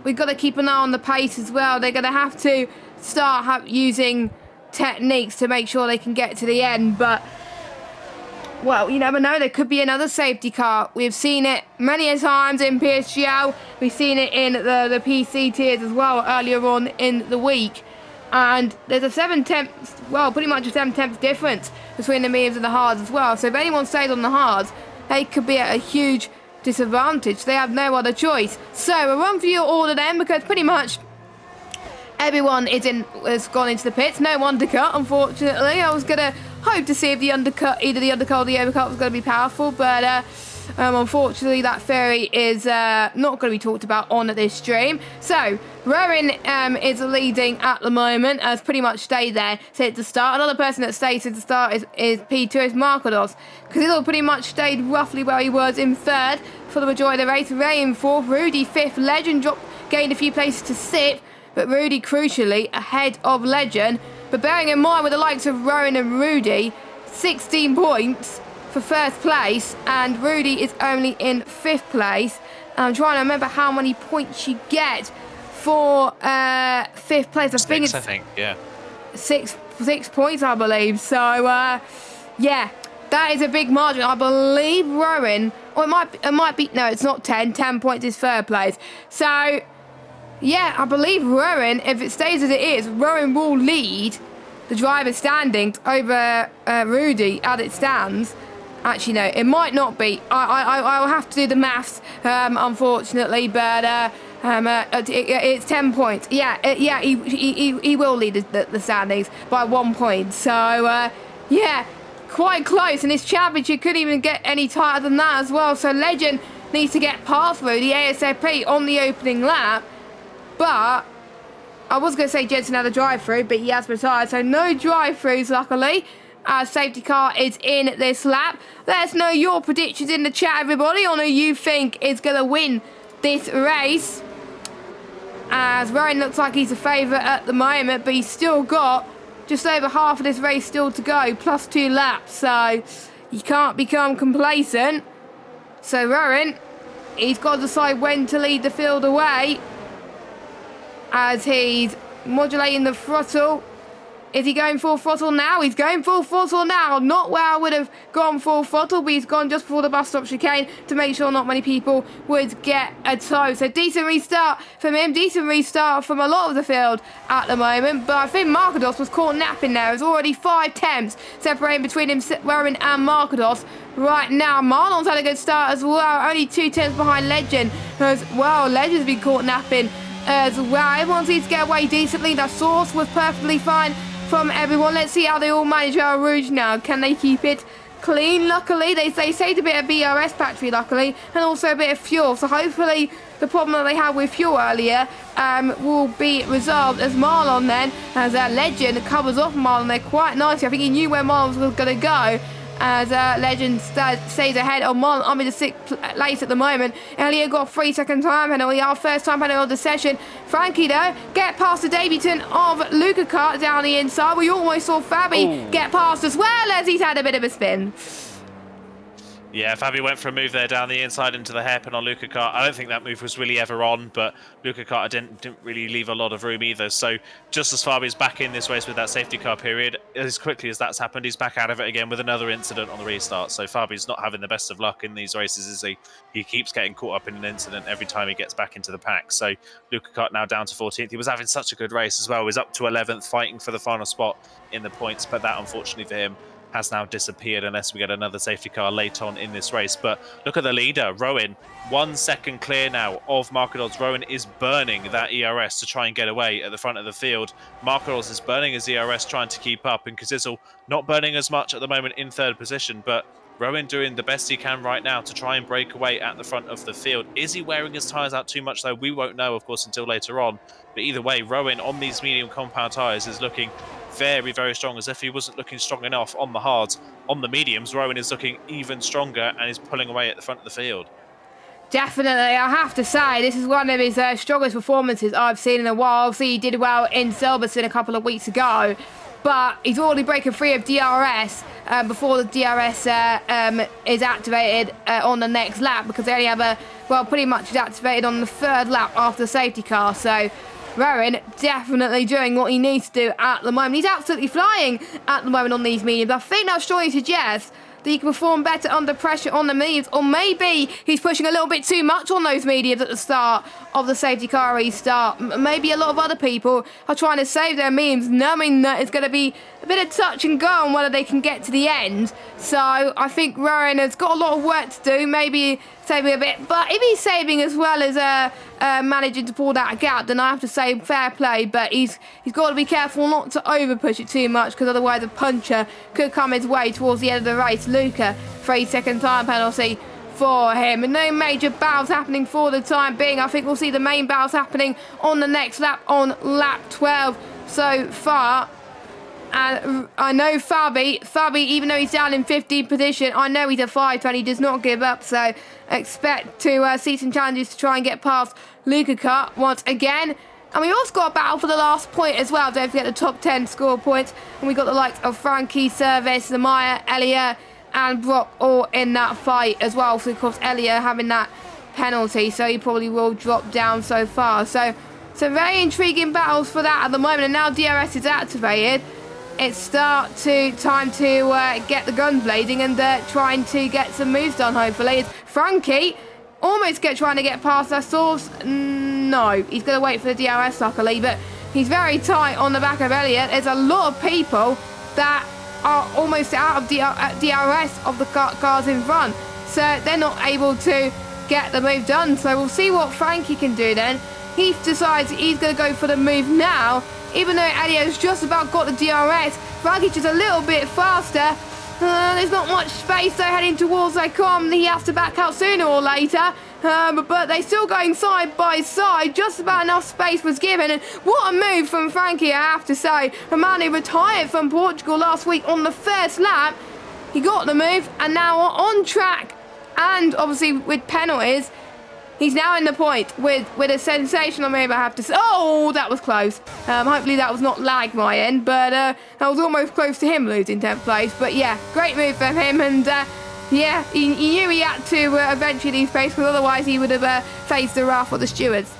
we've got to keep an eye on the pace as well. They're going to have to start using techniques to make sure they can get to the end, but well, you never know. There could be another safety car. We've seen it many a times in PSGL. We've seen it in the PC tiers as well earlier on in the week. And there's a 7/10, well, pretty much a 7/10 difference between the mediums and the hards as well. So if anyone stays on the hards, they could be at a huge disadvantage. They have no other choice. So we'll run through your order then, because pretty much everyone has gone into the pits. No undercut, unfortunately. I was going to hope to see if the undercut, either the undercut or the overcut, was going to be powerful, but unfortunately that theory is not going to be talked about on this stream. So Rowan is leading at the moment, has pretty much stayed there since the start. Another person that stayed since the start is P2, is Markodos, because he's all pretty much stayed roughly where he was in third for the majority of the race. Ray in fourth, Rudy fifth, Legend gained a few places to sit, but Rudy crucially ahead of Legend. But bearing in mind with the likes of Rowan and Rudy, 16 points for first place, and Rudy is only in 5th place. I'm trying to remember how many points you get for 5th place. I think, yeah. 6 points, I believe. So, yeah, that is a big margin. I believe Rowan, or it might be, no, it's not 10. 10 points is 3rd place. So, yeah, I believe Rowan, if it stays as it is, Rowan will lead the driver's standings over Rudy as it stands. Actually, no, it might not be. I will have to do the maths, unfortunately, but it's 10 points. Yeah, he will lead the standings by 1 point. So, yeah, quite close. And this championship couldn't even get any tighter than that as well. So Legend needs to get past Rudy ASAP on the opening lap. But I was going to say Jensen had a drive-through, but he has retired, so no drive-throughs, luckily. Safety car is in this lap. Let us know your predictions in the chat, everybody, on who you think is going to win this race. As Ryan looks like he's a favourite at the moment, but he's still got just over half of this race still to go, plus 2 laps, so you can't become complacent. So Rowan, he's got to decide when to lead the field away, as he's modulating the throttle Is he going full throttle now? He's going full throttle now. Not where I would have gone full throttle, but he's gone just before the bus stop chicane to make sure not many people would get a tow. So decent restart from him, decent restart from a lot of the field at the moment. But I think Markados was caught napping there. There's already 5 temps separating between him, Rowan and Markados. Right now, Marlon's had a good start as well. Only 2 temps behind Legend as well. Legend's been caught napping as well. Everyone seems to get away decently. The source was perfectly fine from everyone. Let's see how they all manage our Rouge now. Can they keep it clean? Luckily, they saved a bit of BRS battery, luckily, and also a bit of fuel. So hopefully the problem that they had with fuel earlier will be resolved as Marlon then, as Legend covers off Marlon there quite nicely. I think he knew where Marlon was going to go, as Legend stays ahead of Marlon. I'm in the 6th place at the moment. Elliot got 3-second time penalty, our first time penalty of the session. Frankie, though, get past the debutant of Luca Kart down the inside. We almost saw Fabi get past as well, as he's had a bit of a spin. Yeah, Fabi went for a move there down the inside into the hairpin on Luca Kart. I don't think that move was really ever on, but Luca Kart didn't really leave a lot of room either. So just as Fabi's back in this race with that safety car period, as quickly as that's happened, he's back out of it again with another incident on the restart. So Fabi's not having the best of luck in these races, is he? He keeps getting caught up in an incident every time he gets back into the pack. So Luca Kart now down to 14th. He was having such a good race as well. He was up to 11th, fighting for the final spot in the points, but that, unfortunately for him, has now disappeared unless we get another safety car late on in this race. But look at the leader, Rowan, 1 second clear now of Markados. Rowan is burning that ERS to try and get away at the front of the field. Markados is burning his ERS trying to keep up, and Kazizel not burning as much at the moment in 3rd position, but Rowan doing the best he can right now to try and break away at the front of the field. Is he wearing his tyres out too much though? We won't know, of course, until later on. But either way, Rowan on these medium compound tyres is looking very, very strong, as if he wasn't looking strong enough on the hards. On the mediums, Rowan is looking even stronger and is pulling away at the front of the field. Definitely, I have to say, this is one of his strongest performances I've seen in a while. Obviously, he did well in Silverstone a couple of weeks ago, but he's already breaking free of DRS before the DRS is activated on the next lap, because they only have pretty much is activated on the 3rd lap after the safety car. So Rowan definitely doing what he needs to do at the moment. He's absolutely flying at the moment on these mediums. I think that strongly suggests that he can perform better under pressure on the mediums, or maybe he's pushing a little bit too much on those mediums at the start of the safety car restart. Maybe a lot of other people are trying to save their mediums, knowing that it's going to be a bit of touch and go on whether they can get to the end. So I think Rowan has got a lot of work to do, maybe saving a bit, but if he's saving as well as managing to pull that gap, then I have to say fair play, but he's got to be careful not to over push it too much, because otherwise a puncher could come his way towards the end of the race. Luca, 3-second time penalty for him, and no major battles happening for the time being. I think we'll see the main battles happening on the next lap, on lap 12 so far. And I know Fabi, even though he's down in 15th position, I know he's a fighter and he does not give up. So expect to see some challenges to try and get past Luca Kart once again. And we also got a battle for the last point as well. Don't forget the top 10 score points. And we got the likes of Frankie, Service, Lamaya, Elia, and Brock all in that fight as well. So of course Elia having that penalty, so he probably will drop down so far. So very intriguing battles for that at the moment. And now DRS is activated. It's time to get the guns blazing and trying to get some moves done, hopefully. It's Frankie almost trying to get past that source. No, he's going to wait for the DRS, luckily, but he's very tight on the back of Elliott. There's a lot of people that are almost out of DRS of the cars in front, so they're not able to get the move done. So we'll see what Frankie can do then. He decides he's going to go for the move now. Even though Elio's just about got the DRS, Frankie's just a little bit faster. There's not much space though heading towards Icon. He has to back out sooner or later. But they're still going side by side. Just about enough space was given. And what a move from Frankie, I have to say. A man who retired from Portugal last week on the first lap. He got the move and now on track. And obviously with penalties, he's now in the point with a sensational move, I have to say. Oh, that was close. Hopefully that was not lag my end, but that was almost close to him losing 10th place. But yeah, great move from him, and yeah, he knew he had to eventually leave space, because otherwise he would have faced the wrath of the stewards.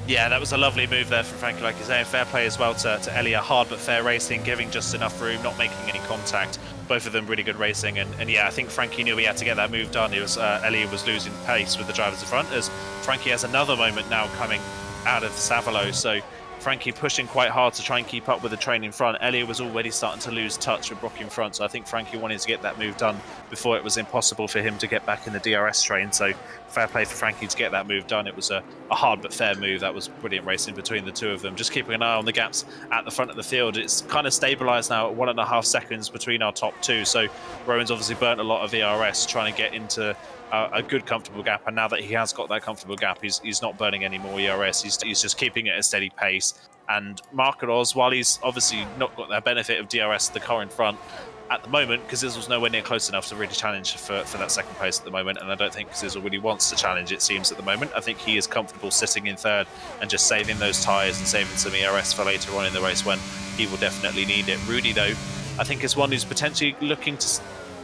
Yeah, that was a lovely move there from Frankie, like you say. Fair play as well to Elia. Hard but fair racing, giving just enough room, not making any contact. Both of them really good racing. And yeah, I think Frankie knew he had to get that move done. Elia was losing pace with the drivers in front, as Frankie has another moment now coming out of Savalo. So Frankie pushing quite hard to try and keep up with the train in front. Elia was already starting to lose touch with Brock in front, so I think Frankie wanted to get that move done before it was impossible for him to get back in the DRS train. So fair play for Frankie to get that move done. It was a hard but fair move. That was brilliant racing between the two of them. Just keeping an eye on the gaps at the front of the field. It's kind of stabilised now at 1.5 seconds between our top two. So Rowan's obviously burnt a lot of ERS trying to get into a good comfortable gap, and now that he has got that comfortable gap, he's not burning any more ERS. He's just keeping it at a steady pace. And Markeros, while he's obviously not got the benefit of DRS, the car in front at the moment, Kazizel was nowhere near close enough to really challenge for that second place at the moment, and I don't think Kazizel really wants to challenge, it seems, at the moment. I think he is comfortable sitting in third and just saving those tyres and saving some ERS for later on in the race when he will definitely need it. Rudy, though, I think is one who's potentially looking to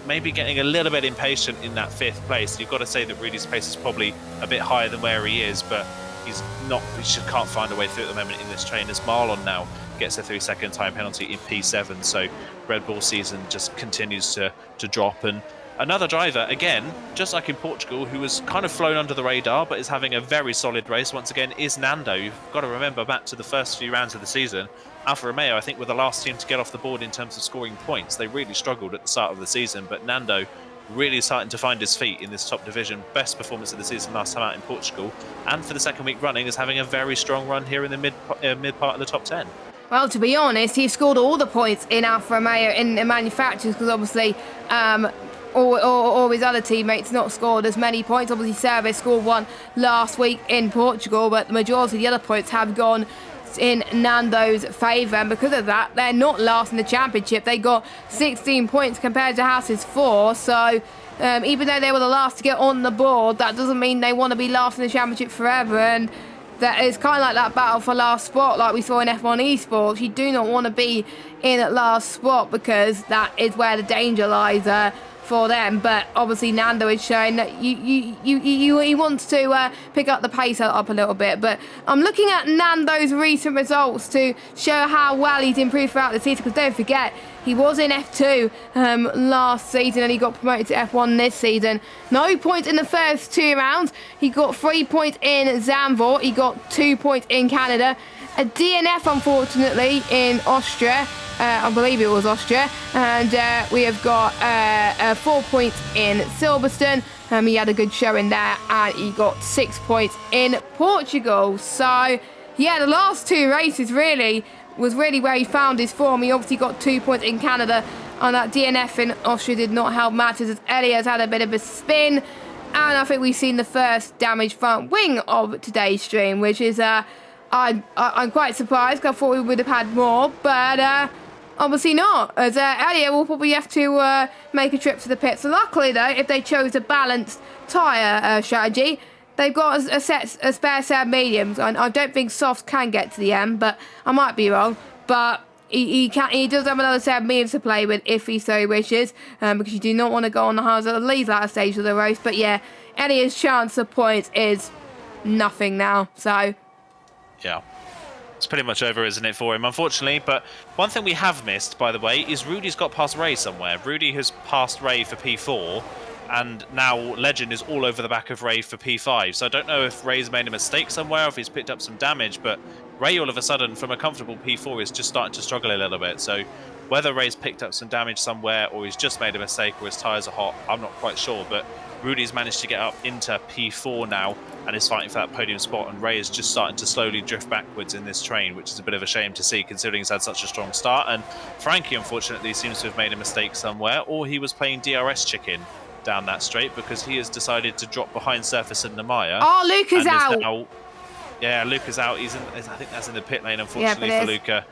maybe getting a little bit impatient in that 5th place. You've got to say that Rudy's pace is probably a bit higher than where he is, but he just can't find a way through at the moment in this train, as Marlon now gets a 3-second time penalty in P7. So Red Bull season just continues to drop. And another driver, again, just like in Portugal, who was kind of flown under the radar but is having a very solid race once again, is Nando. You've got to remember back to the first few rounds of the season, Alfa Romeo, I think, were the last team to get off the board in terms of scoring points. They really struggled at the start of the season, but Nando really starting to find his feet in this top division. Best performance of the season last time out in Portugal, and for the second week running is having a very strong run here in the mid part of the top 10. Well, to be honest, he scored all the points in Alfa Romeo in the manufacturers, because obviously all his other teammates not scored as many points. Obviously, Service scored one last week in Portugal, but the majority of the other points have gone in Nando's favour, and because of that, they're not last in the championship. They got 16 points compared to Haas's 4, so even though they were the last to get on the board, that doesn't mean they want to be last in the championship forever. And that is kind of like that battle for last spot like we saw in F1 Esports. You do not want to be in at last spot, because that is where the danger lies for them. But obviously Nando is showing that he wants to pick up the pace up a little bit. But I'm looking at Nando's recent results to show how well he's improved throughout the season, because don't forget, he was in F2 last season and he got promoted to F1 this season. No points in the first 2 rounds. He got 3 points in Zandvoort. He got 2 points in Canada. A DNF, unfortunately, in Austria. I believe it was Austria. And we have got 4 points in Silverstone. He had a good showing there, and he got 6 points in Portugal. So, yeah, the last 2 races was really where he found his form. He obviously got 2 points in Canada, and that DNF in Austria did not help matters, as Elias had a bit of a spin. And I think we've seen the first damaged front wing of today's stream, which is, I'm quite surprised, because I thought we would have had more, but obviously not, as Elia will probably have to make a trip to the pits. So luckily, though, if they chose a balanced tyre strategy, they've got a spare set of mediums. I don't think softs can get to the end, but I might be wrong. But he does have another set of mediums to play with if he so wishes, because you do not want to go on the hards at least latter stage of the race. But yeah, Elia's chance of points is nothing now. So yeah, it's pretty much over, isn't it, for him, unfortunately. But one thing we have missed, by the way, is Rudy's got past Ray somewhere. Rudy has passed Ray for P4, and now Legend is all over the back of Ray for P5. So I don't know if Ray's made a mistake somewhere, or if he's picked up some damage, but Ray all of a sudden, from a comfortable P4, is just starting to struggle a little bit. So whether Ray's picked up some damage somewhere, or he's just made a mistake, or his tyres are hot, I'm not quite sure. But Rudy's managed to get up into P4 now and is fighting for that podium spot, and Ray is just starting to slowly drift backwards in this train, which is a bit of a shame to see, considering he's had such a strong start. And Frankie, unfortunately, seems to have made a mistake somewhere, or he was playing DRS chicken down that straight, because he has decided to drop behind Surface and Namaya. Oh, Luke is out. Yeah, Luke is out. I think that's in the pit lane, unfortunately, for Luca.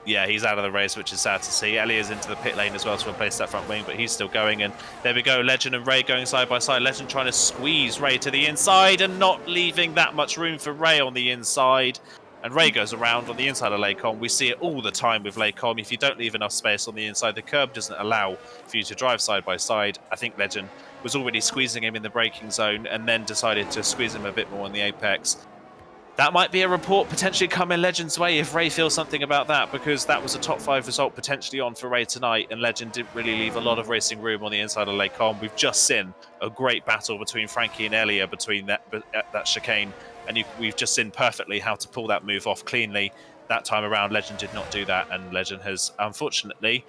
Yeah, he's out of the race, which is sad to see. Elia's into the pit lane as well to replace that front wing, but he's still going. And there we go, Legend and Ray going side by side. Legend trying to squeeze Ray to the inside and not leaving that much room for Ray on the inside. And Ray goes around on the inside of Lecom. We see it all the time with Lecom. If you don't leave enough space on the inside, the curb doesn't allow for you to drive side by side. I think Legend was already squeezing him in the braking zone and then decided to squeeze him a bit more on the apex. That might be a report potentially coming Legend's way if Ray feels something about that, because that was a top 5 result potentially on for Ray tonight, and Legend didn't really leave a lot of racing room on the inside of Lecom. We've just seen a great battle between Frankie and Elia between that chicane, and we've just seen perfectly how to pull that move off cleanly. That time around, Legend did not do that, and Legend has unfortunately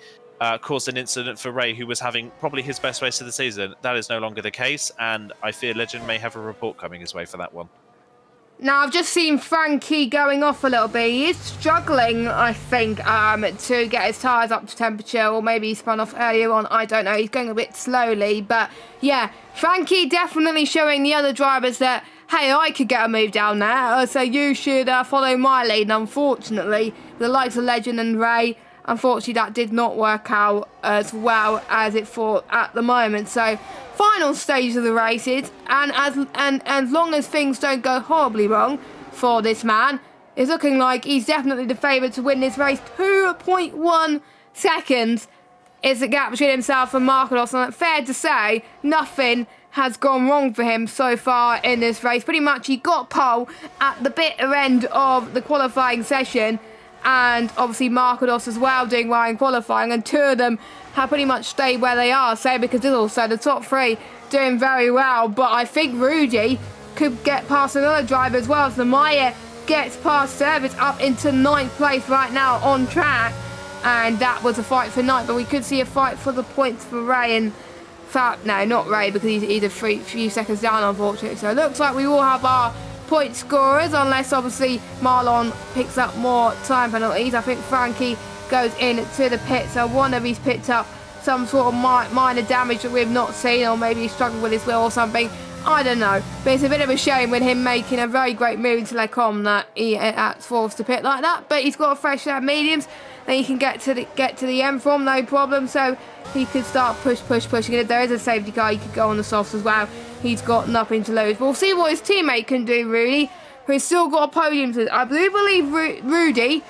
caused an incident for Ray, who was having probably his best race of the season. That is no longer the case, and I fear Legend may have a report coming his way for that one. Now, I've just seen Frankie going off a little bit. He is struggling, I think, to get his tyres up to temperature, or maybe he spun off earlier on. I don't know. He's going a bit slowly. But, yeah, Frankie definitely showing the other drivers that, hey, I could get a move down there, so you should follow my lead. And unfortunately, the likes of Legend and Ray, unfortunately, that did not work out as well as it thought at the moment. So, final stage of the races, and as long as things don't go horribly wrong for this man, it's looking like he's definitely the favourite to win this race. 2.1 seconds is the gap between himself and Marcos, and fair to say, nothing has gone wrong for him so far in this race. Pretty much he got pole at the bitter end of the qualifying session, and obviously Marcos as well doing well in qualifying, and two of them have pretty much stayed where they are, so because it's also the top three doing very well. But I think Rudy could get past another driver as well, so Maya gets past Service up into 9th place right now on track, and that was a fight for 9th, but we could see a fight for the points for Ray, and no, not Ray, because he's a few seconds down, unfortunately. So it looks like we will have our point scorers, unless obviously Marlon picks up more time penalties. I think Frankie goes into the pit, so one of he's picked up some sort of minor damage that we've not seen, or maybe he's struggled with his wheel or something. I don't know, but it's a bit of a shame with him making a very great move into Lecom that he forced to pit like that. But he's got a fresh set of mediums that he can get to the end from, no problem. So he could start pushing. If there is a safety car, he could go on the softs as well. He's got nothing to lose. But we'll see what his teammate can do, Rudy, who's still got a podium to. I believe Rudy,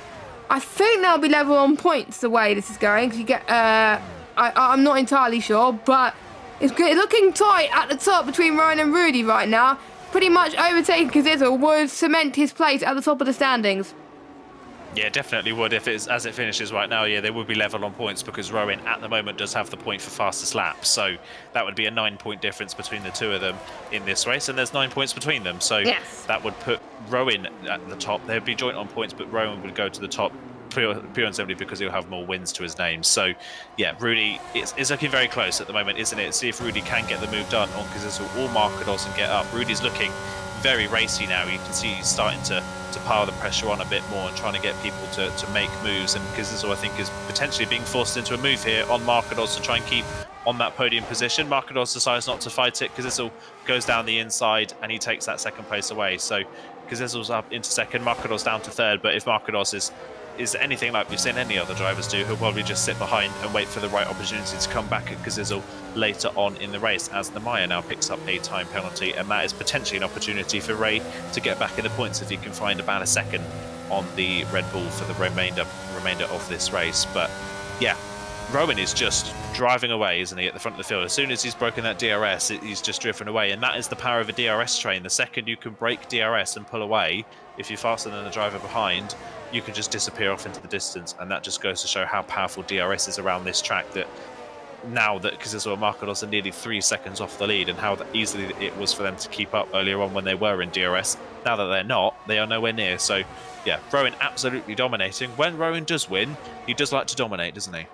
I think they'll be level on points the way this is going. Cause you get, I'm not entirely sure, but it's looking tight at the top between Ryan and Rudy right now. Pretty much overtaking Kazizel would cement his place at the top of the standings. Yeah, definitely would if it's as it finishes right now. Yeah, they would be level on points because Rowan at the moment does have the point for fastest lap. So that would be a 9-point difference between the two of them in this race, and there's 9 points between them. So yes, that would put Rowan at the top. They'd be joint on points, but Rowan would go to the top pure and simply because he'll have more wins to his name. So yeah, Rudy is looking very close at the moment, isn't it? See if Rudy can get the move done on Kazizel or Marcos and get up. Rudy's looking very racy now. You can see he's starting to pile the pressure on a bit more and trying to get people to make moves, and Kazizel I think is potentially being forced into a move here on Marcos to try and keep on that podium position. Marcos decides not to fight it. Kazizel goes down the inside and he takes that second place away. So Kazizel's up into second, Marcos down to third, but if Marcos is anything like we've seen any other drivers do, he'll probably just sit behind and wait for the right opportunity to come back at Kazizel later on in the race, as the Maya now picks up a time penalty, and that is potentially an opportunity for Ray to get back in the points if he can find about a second on the Red Bull for the remainder of this race. But yeah, Rowan is just driving away, isn't he, at the front of the field? As soon as he's broken that DRS, he's just driven away, and that is the power of a DRS train. The second you can break DRS and pull away, if you're faster than the driver behind, you can just disappear off into the distance, and that just goes to show how powerful DRS is around this track, that now that Kazizel and Marcos are nearly 3 seconds off the lead, and how easily it was for them to keep up earlier on when they were in DRS. Now that they're not, they are nowhere near. So yeah, Rowan absolutely dominating. When Rowan does win, he does like to dominate, doesn't he?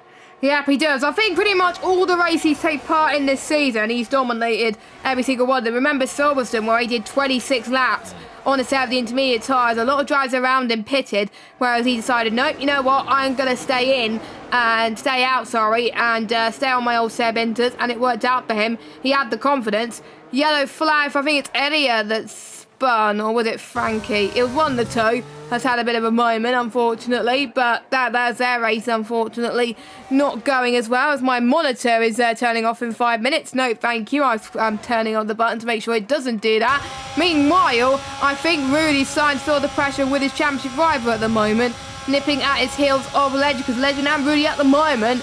Yep, he does. I think pretty much all the races he's taken part in this season, he's dominated every single one of them. Remember Silverstone, where he did 26 laps on a set of the intermediate tyres. A lot of drivers around him pitted, whereas he decided, nope, you know what, I'm going to stay in and stay out, and stay on my old Seb Inters, and it worked out for him. He had the confidence. Yellow flag, I think it's Elia that spun, or was it Frankie? It was one of the two has had a bit of a moment, unfortunately, but that's their race, unfortunately, not going as well, as my monitor is turning off in 5 minutes. No, thank you. I'm turning on the button to make sure it doesn't do that. Meanwhile, I think Rudy's starting to feel the pressure with his championship rival at the moment, nipping at his heels of Legend, because Legend and Rudy at the moment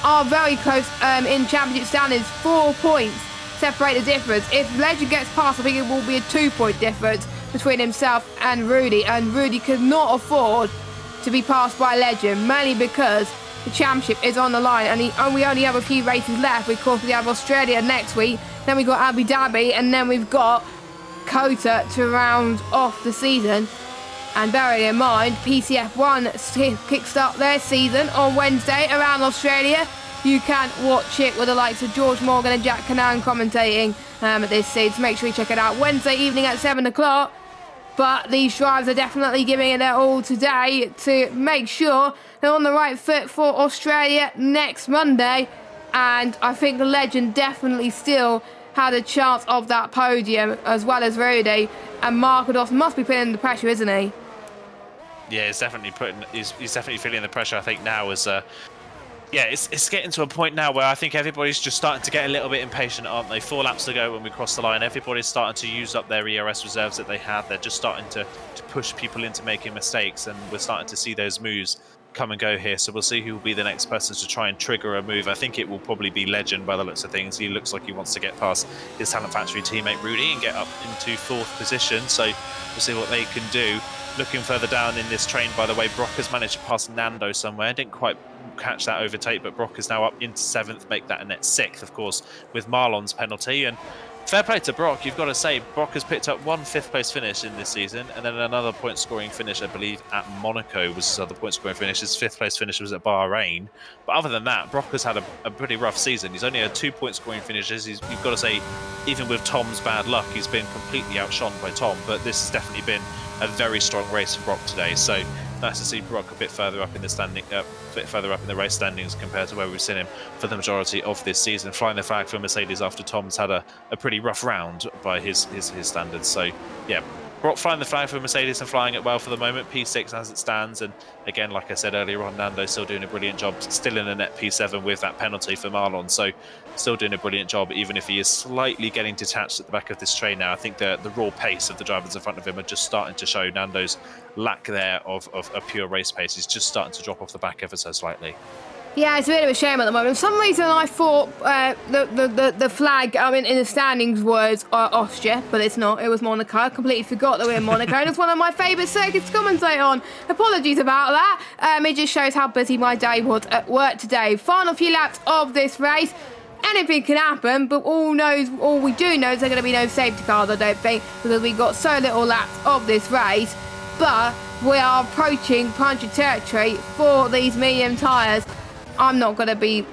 are very close in championship standings. 4 points separate the difference. If Legend gets past, I think it will be a 2-point difference. between himself and Rudy could not afford to be passed by Legend, mainly because the championship is on the line, and we only have a few races left. Of course, we have Australia next week, then we've got Abu Dhabi, and then we've got Kota to round off the season. And bearing in mind, PCF1 kickstart their season on Wednesday around Australia. You can watch it with the likes of George Morgan and Jack Canaan commentating at this season. So make sure you check it out Wednesday evening at 7 o'clock. But these drivers are definitely giving it their all today to make sure they're on the right foot for Australia next Monday. And I think Legend definitely still had a chance of that podium, as well as Rudy. And Markados must be putting the pressure, isn't he? Yeah, he's definitely feeling the pressure. I think now is it's getting to a point now where I think everybody's just starting to get a little bit impatient, aren't they? 4 laps to go when we cross the line. Everybody's starting to use up their ERS reserves that they had. They're just starting to push people into making mistakes, and we're starting to see those moves come and go here. So we'll see who will be the next person to try and trigger a move. I think it will probably be Legend by the looks of things. He looks like he wants to get past his Talent Factory teammate Rudy and get up into 4th position. So we'll see what they can do. Looking further down in this train, by the way, Brock has managed to pass Nando somewhere. Didn't quite catch that overtake, but Brock is now up into 7th, make that a net 6th, of course, with Marlon's penalty. And fair play to Brock, you've got to say, Brock has picked up one 5th place finish in this season, and then another point scoring finish, I believe, at Monaco was his other point scoring finish. His 5th place finish was at Bahrain. But other than that, Brock has had a pretty rough season. He's only had 2 point scoring finishes. You've got to say, even with Tom's bad luck, he's been completely outshone by Tom, but this has definitely been a very strong race for Brock today. So nice to see Brock a bit further up in the race standings compared to where we've seen him for the majority of this season, flying the flag for Mercedes after Tom's had a pretty rough round by his standards. So yeah, Brock flying the flag for Mercedes and flying it well for the moment, P6 as it stands. And again, like I said earlier on, Nando still doing a brilliant job, still in a net P7 with that penalty for Marlon. So still doing a brilliant job, even if he is slightly getting detached at the back of this train now. I think the raw pace of the drivers in front of him are just starting to show Nando's lack there of a pure race pace. He's just starting to drop off the back ever so slightly. Yeah, it's a bit of a shame at the moment. For some reason, I thought the flag in the standings was Austria, but it's not. It was Monaco. I completely forgot that we were in Monaco, and it's one of my favourite circuits to commentate on. Apologies about that. It just shows how busy my day was at work today. Final few laps of this race. Anything can happen, but all we do know is there are going to be no safety cars, I don't think, because we've got so little laps of this race. But we are approaching punchy territory for these medium tyres. I'm not going to be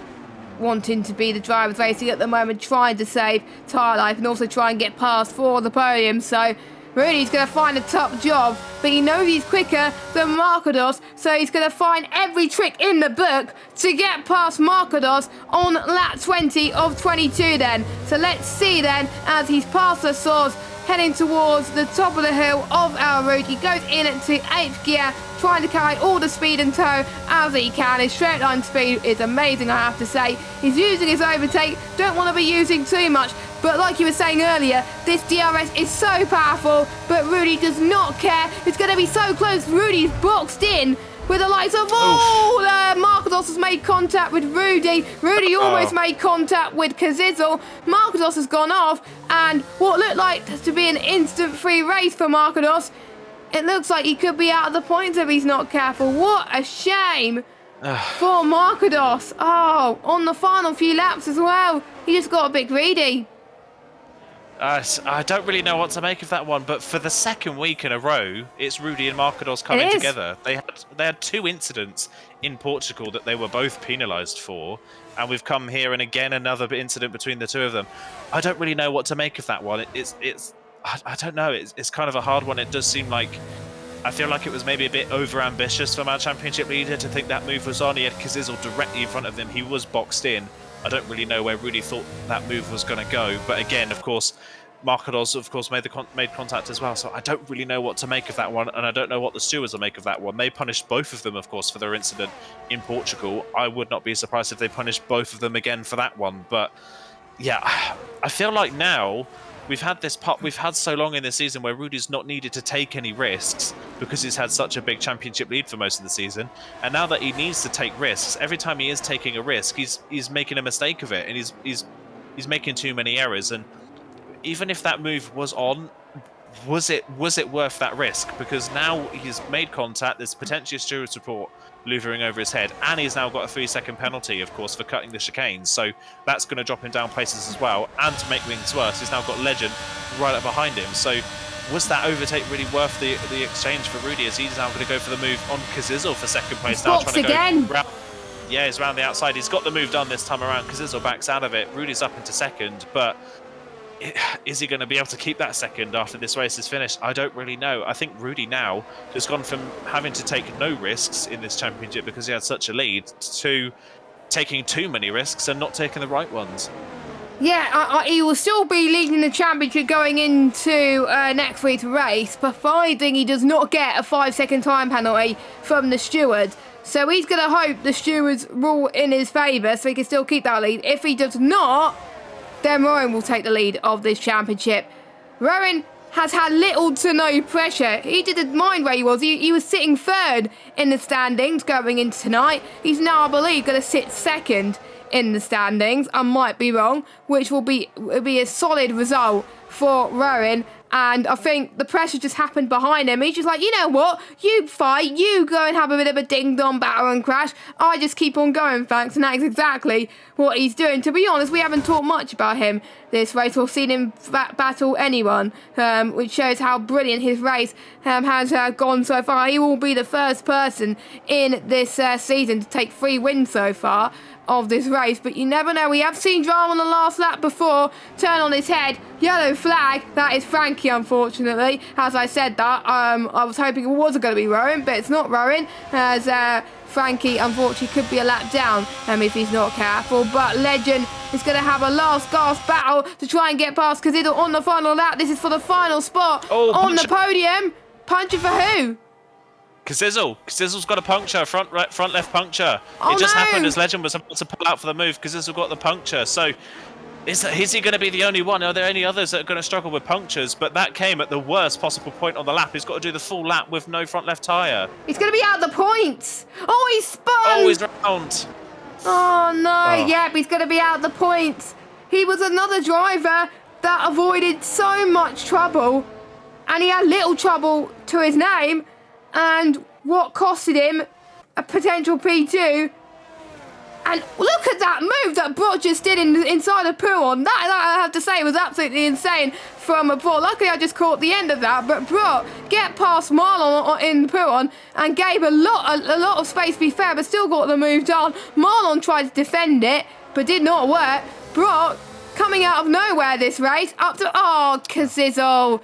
wanting to be the drivers racing at the moment, trying to save tyre life and also try and get past for the podium. So Rudy's going to find a top job, but he knows he's quicker than Markados, so he's going to find every trick in the book to get past Markados on lap 20 of 22 then. So let's see then, as he's past the source, heading towards the top of the hill of our route. He goes in into 8th gear, trying to carry all the speed in tow as he can. His straight line speed is amazing, I have to say. He's using his overtake, don't want to be using too much, but like you were saying earlier, this DRS is so powerful, but Rudy does not care. It's going to be so close. Rudy's boxed in with the lights of Markados has made contact with Rudy. Rudy almost made contact with Kazizel. Markados has gone off, and what looked like to be an instant free race for Markados, it looks like he could be out of the points if he's not careful. What a shame for Markados. Oh, on the final few laps as well. He just got a bit greedy. I don't really know what to make of that one, but for the second week in a row, it's Rudy and Markados coming together. They had 2 incidents in Portugal that they were both penalised for, and we've come here and again another incident between the two of them. I don't really know what to make of that one. I don't know. It's kind of a hard one. It does seem like, I feel like it was maybe a bit over-ambitious from our championship leader to think that move was on. He had Kazizel directly in front of him. He was boxed in. I don't really know where Rudy thought that move was going to go. But again, of course, Markados, of course, made contact as well. So I don't really know what to make of that one. And I don't know what the stewards will make of that one. They punished both of them, of course, for their incident in Portugal. I would not be surprised if they punished both of them again for that one. But yeah, I feel like now we've had so long in this season where Rudy's not needed to take any risks because he's had such a big championship lead for most of the season. And now that he needs to take risks, every time he is taking a risk, he's making a mistake of it, and he's making too many errors. And even if that move was on, was it worth that risk? Because now he's made contact. There's potentially a steward's report loovering over his head, and he's now got a 3-second penalty, of course, for cutting the chicane. So that's going to drop him down places as well. And to make things worse, he's now got Legend right up behind him. So was that overtake really worth the exchange for Rudy, as he's now going to go for the move on Kazizel for second place now, trying to again. Go round, yeah, he's around the outside. He's got the move done this time around. Kazizel backs out of it. Rudy's up into second, but is he going to be able to keep that second after this race is finished? I don't really know. I think Rudy now has gone from having to take no risks in this championship because he had such a lead to taking too many risks and not taking the right ones. Yeah, he will still be leading the championship going into next week's race, providing he does not get a 5-second time penalty from the steward. So he's going to hope the stewards rule in his favour so he can still keep that lead. If he does not, then Rowan will take the lead of this championship. Rowan has had little to no pressure. He didn't mind where he was. He was sitting third in the standings going into tonight. He's now, I believe, going to sit second in the standings. I might be wrong, which will be a solid result for Rowan. And I think the pressure just happened behind him. He's just like, you know what? You fight. You go and have a bit of a ding-dong battle and crash. I just keep on going, thanks. And that's exactly what he's doing. To be honest, we haven't talked much about him this race or seen him battle anyone, which shows how brilliant his race has gone so far. He will be the first person in this season to take 3 wins so far of this race, but you never know. We have seen drama on the last lap before turn on his head. Yellow flag. That is Frankie, unfortunately. As I said that, I was hoping it was going to be Rowan, but it's not Rowan, as Frankie unfortunately could be a lap down if he's not careful. But Legend is going to have a last gasp battle to try and get past Kazizel on the final lap. This is for the final spot on the podium. Punching for who? Kazizel's got a puncture, front left puncture. Oh, it just happened as Legend was about to pull out for the move. Kazizel got the puncture. So is he going to be the only one? Are there any others that are going to struggle with punctures? But that came at the worst possible point on the lap. He's got to do the full lap with no front left tyre. He's going to be out of the points. Oh, he's spun. Oh, he's round. Oh, no. Yep, he's going to be out of the points. He was another driver that avoided so much trouble. And he had little trouble to his name. And what costed him a potential P2. And look at that move that Brock just did inside of Pouron. That I have to say was absolutely insane from Brock. Luckily I just caught the end of that. But Brock get past Marlon in Pouron and gave a lot of space, to be fair, but still got the move done. Marlon tried to defend it, but did not work. Brock coming out of nowhere this race. Up to, Kazizel.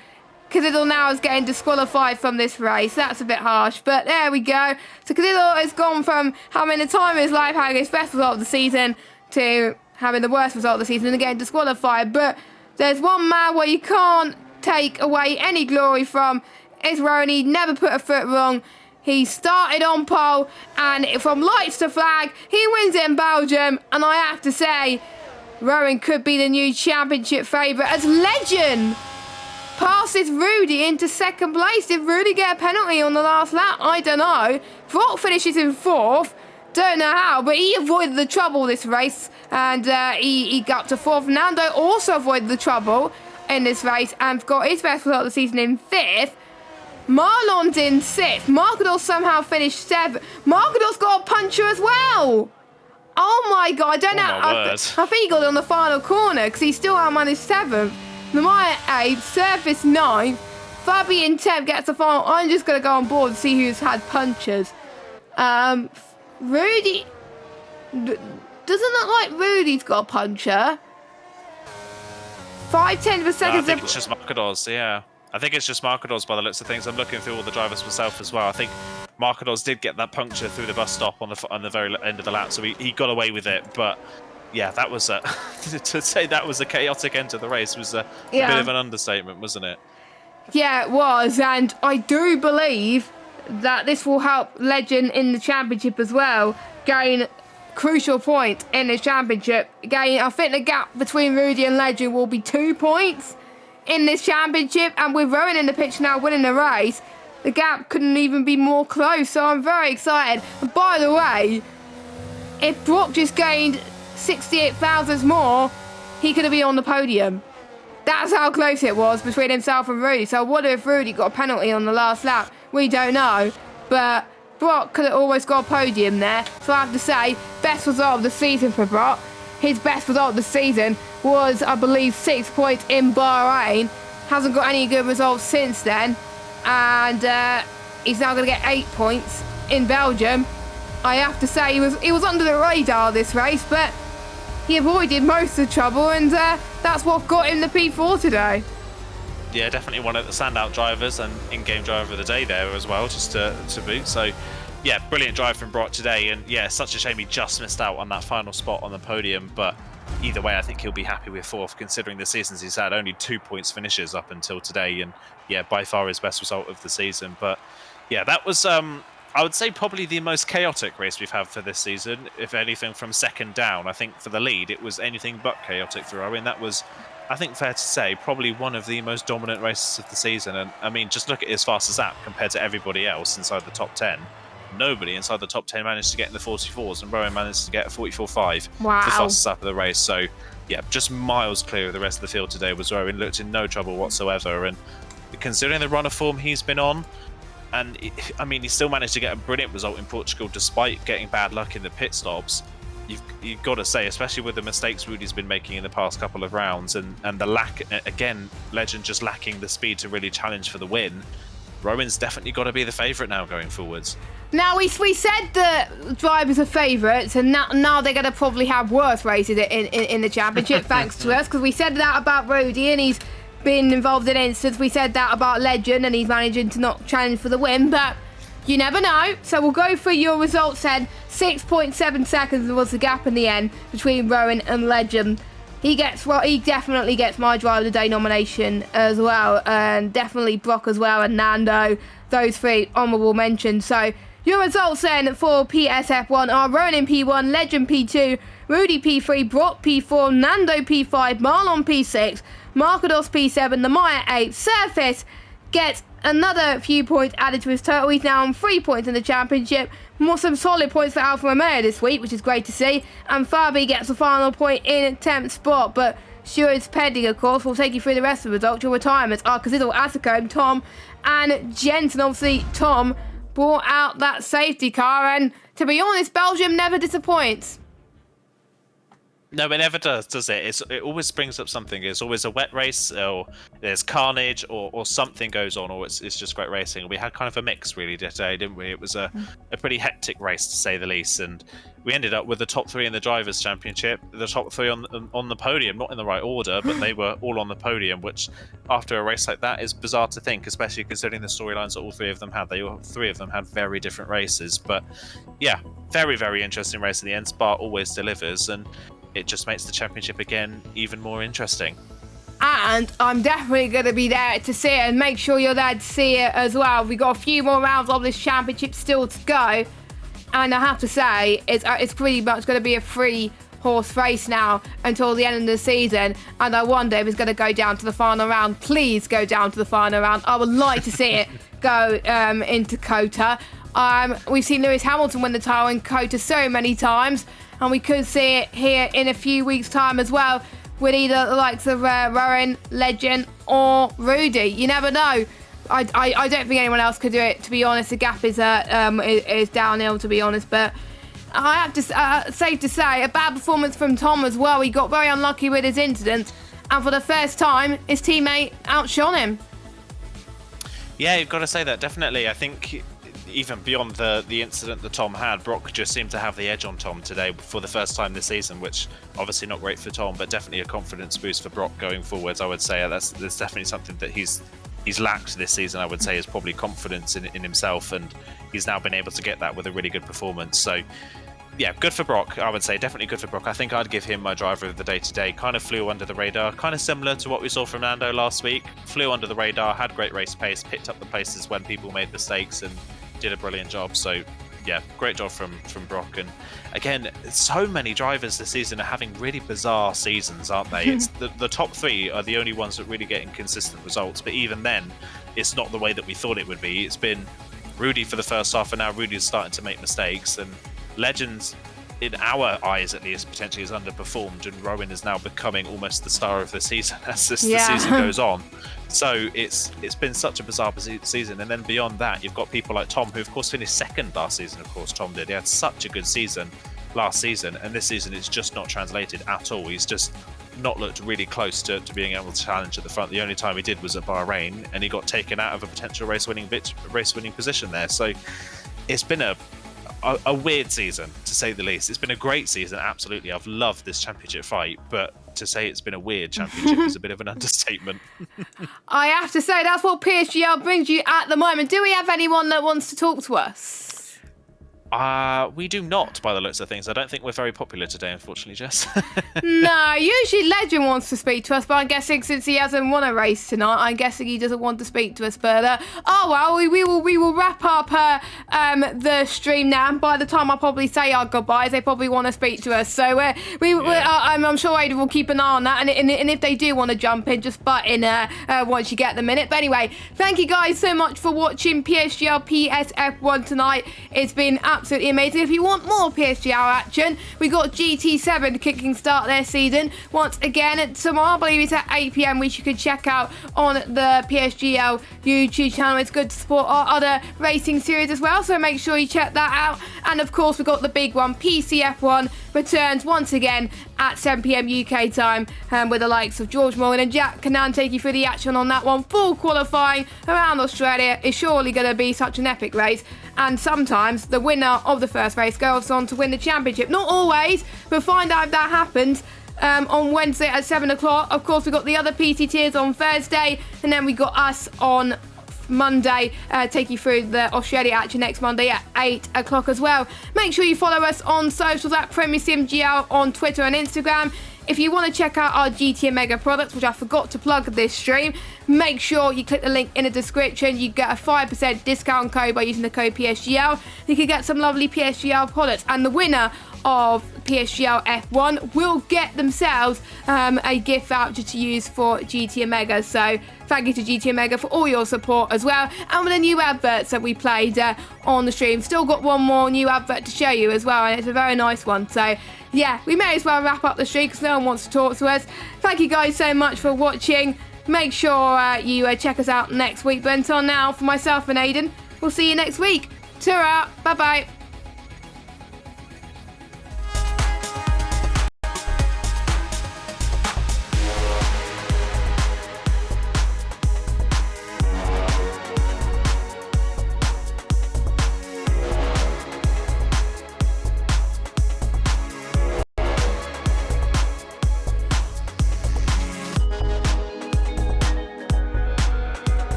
Kazizel now is getting disqualified from this race. That's a bit harsh, but there we go. So Kazizel has gone from having the time of his life, having his best result of the season, to having the worst result of the season and getting disqualified. But there's one man where you can't take away any glory from. It's Rowan. He never put a foot wrong. He started on pole, and from lights to flag, he wins it in Belgium. And I have to say, Rowan could be the new championship favourite as Legend passes Rudy into second place. Did Rudy get a penalty on the last lap? I don't know. Brock finishes in 4th. Don't know how, but he avoided the trouble this race, and he got to 4th. Nando also avoided the trouble in this race and got his best result of the season in 5th. Marlon's in 6th. Marcador somehow finished 7th. Marcador's got a puncher as well. Oh my god, I don't know. I think he got it on the final corner because he still outmanaged 7th. Lamaya 8th, Surface 9th, Fabi in 10th gets the final. I'm just going to go on board and see who's had punches. Rudy, doesn't look like Rudy's got a puncher. 5/10 of a second. I think it's just Marcador's, yeah. I think it's just Marcador's by the looks of things. I'm looking through all the drivers myself as well. I think Marcador's did get that puncture through the bus stop on the very end of the lap, so he got away with it, but yeah, that was to say that was a chaotic end to the race was a bit of an understatement, wasn't it? Yeah, it was, and I do believe that this will help Legend in the championship as well gain crucial point in the championship. Again, I think the gap between Rudy and Legend will be 2 points in this championship, and with Rowan in the picture now winning the race, the gap couldn't even be more close, so I'm very excited. And by the way, if Brock just gained 68 thousandths more, he could have been on the podium. That's how close it was between himself and Rudy. So I wonder if Rudy got a penalty on the last lap. We don't know. But Brock could have almost got a podium there. So I have to say, best result of the season for Brock. His best result of the season was, I believe, 6 points in Bahrain. Hasn't got any good results since then. And he's now going to get 8 points in Belgium. I have to say, he was under the radar this race, but he avoided most of the trouble, and that's what got him the P4 today. Yeah, definitely one of the standout drivers and in-game driver of the day there as well, just to boot. So, yeah, brilliant drive from Brock today. And, yeah, such a shame he just missed out on that final spot on the podium. But either way, I think he'll be happy with 4th, considering the seasons he's had. Only 2 points finishes up until today. And, yeah, by far his best result of the season. But, yeah, that was, I would say, probably the most chaotic race we've had for this season. If anything, from second down, I think for the lead, it was anything but chaotic for Owen. That was, I think, fair to say, probably one of the most dominant races of the season. And I mean, just look at his fastest lap compared to everybody else inside the top 10. Nobody inside the top 10 managed to get in the 44s, and Rowan managed to get a 44.5. Wow. The fastest lap of the race. So, yeah, just miles clear of the rest of the field today was Rowan. Looked in no trouble whatsoever. And considering the run of form he's been on, and I mean, he still managed to get a brilliant result in Portugal despite getting bad luck in the pit stops. You've got to say, especially with the mistakes Rudy's been making in the past couple of rounds, and the lack, again, Legend just lacking the speed to really challenge for the win. Rowan's definitely got to be the favourite now going forwards. Now, we said that drivers are favourites, and now they're going to probably have worse races in the championship, thanks to us, because we said that about Rudy, and he's been involved in incidents. We said that about Legend, and he's managing to not challenge for the win, but you never know. So we'll go through your results then. 6.7 seconds was the gap in the end between Rowan and Legend. He definitely gets my driver of the day nomination as well, and definitely Brock as well, and Nando. Those 3 honourable mentions. So your results then for PSF1 are Rowan in P1, Legend P2, Rudy P3, Brock P4, Nando P5, Marlon P6, Marcados P7, the Maya 8, Surface gets another few points added to his total. He's now on 3 points in the championship. Some solid points for Alfa Romeo this week, which is great to see. And Fabi gets the final point in 10th spot. But Stuart's pending, of course. We'll take you through the rest of the results. Your retirements are Cazidal, Asacombe, Tom, and Jensen. Obviously, Tom brought out that safety car. And to be honest, Belgium never disappoints. No, it never does it? It always brings up something. It's always a wet race, or there's carnage, or something goes on, or it's just great racing. We had kind of a mix, really, today, didn't we? It was a pretty hectic race, to say the least, and we ended up with the top 3 in the Drivers' Championship, the top 3 on the podium, not in the right order, but they were all on the podium, which, after a race like that, is bizarre to think, especially considering the storylines that all 3 of them had. All 3 of them had very different races, but yeah, very, very interesting race in the end. Spa always delivers, and it just makes the championship again even more interesting. And I'm definitely going to be there to see it, and make sure you're there to see it as well. We've got a few more rounds of this championship still to go, and I have to say it's pretty much going to be a 3-horse race now until the end of the season, and I wonder if it's going to go down to the final round. Please go down to the final round. I would like to see it go into COTA. We've seen Lewis Hamilton win the title in COTA so many times, and we could see it here in a few weeks' time as well, with either the likes of Rowan, Legend, or Rudy. You never know. I don't think anyone else could do it, to be honest. The gap is downhill, to be honest. But I have to safe to say, a bad performance from Tom as well. He got very unlucky with his incident, and for the first time, his teammate outshone him. Yeah, you've got to say that, definitely. I think even beyond the incident that Tom had, Brock just seemed to have the edge on Tom today for the first time this season, which obviously not great for Tom, but definitely a confidence boost for Brock going forwards. I would say there's definitely something that he's lacked this season. I would say is probably confidence in himself, and he's now been able to get that with a really good performance. So yeah, good for Brock. I would say definitely good for Brock. I think I'd give him my driver of the day today. Kind of flew under the radar, kind of similar to what we saw from Nando last week. Flew under the radar, had great race pace, picked up the places when people made mistakes, and did a brilliant job. So yeah, great job from Brock. And again, so many drivers this season are having really bizarre seasons, aren't they? It's the top 3 are the only ones that really getting consistent results, but even then it's not the way that we thought it would be. It's been Rudy for the first half, and now Rudy's starting to make mistakes, and Legends in our eyes at least, potentially has underperformed, and Rowan is now becoming almost the star of the season as the season goes on. So it's been such a bizarre season. And then beyond that, you've got people like Tom, who of course finished second last season. Of course, Tom did. He had such a good season last season, and this season it's just not translated at all. He's just not looked really close to being able to challenge at the front. The only time he did was at Bahrain, and he got taken out of a potential race-winning position there. So it's been a weird season, to say the least. It's been a great season, absolutely. I've loved this championship fight, but to say it's been a weird championship is a bit of an understatement. I have to say, that's what PSGL brings you at the moment. Do we have anyone that wants to talk to us? We do not, by the looks of things. I don't think we're very popular today, unfortunately, Jess. No, usually Legend wants to speak to us, but I'm guessing since he hasn't won a race tonight, I'm guessing he doesn't want to speak to us. But we will wrap up the stream now. And by the time I probably say our goodbyes, they probably want to speak to us. So I'm sure Aidan will keep an eye on that. And if they do want to jump in, just butt in once you get the minute. But anyway, thank you guys so much for watching PSGL PSF1 tonight. It's been absolutely amazing. If you want more PSGL action, we got GT7 kicking start their season once again tomorrow. I believe it's at 8 PM, which you can check out on the PSGL YouTube channel. It's good to support our other racing series as well, so make sure you check that out. And of course, we've got the big one, PCF1 returns once again at 7 PM UK time, with the likes of George Morgan and Jack Cannan take you through the action on that one. Full qualifying around Australia is surely going to be such an epic race, and sometimes the winner of the first race goes on to win the championship. Not always. We'll find out if that happens on Wednesday at 7 o'clock. Of course, we've got the other PCTs on Thursday, and then we got us on Monday, take you through the Australia action next Monday at 8 o'clock as well. Make sure you follow us on socials at PremierSimGL on Twitter and Instagram. If you want to check out our GT and Mega products, which I forgot to plug this stream, make sure you click the link in the description. You get a 5% discount code by using the code PSGL. You can get some lovely PSGL products, and the winner of PSGL F1 will get themselves a gift voucher to use for GT and Mega. So thank you to GT and Mega for all your support as well. And with the new adverts that we played on the stream, still got one more new advert to show you as well, and it's a very nice one. So yeah, we may as well wrap up the stream because no one wants to talk to us. Thank you guys so much for watching. Make sure you check us out next week. But until now, for myself and Aidan, we'll see you next week. Ta-ra, bye-bye.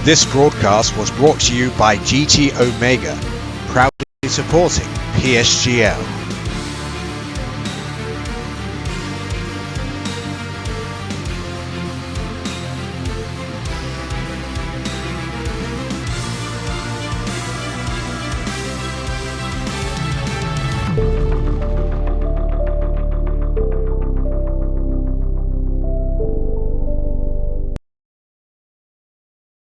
This broadcast was brought to you by GT Omega, proudly supporting PSGL.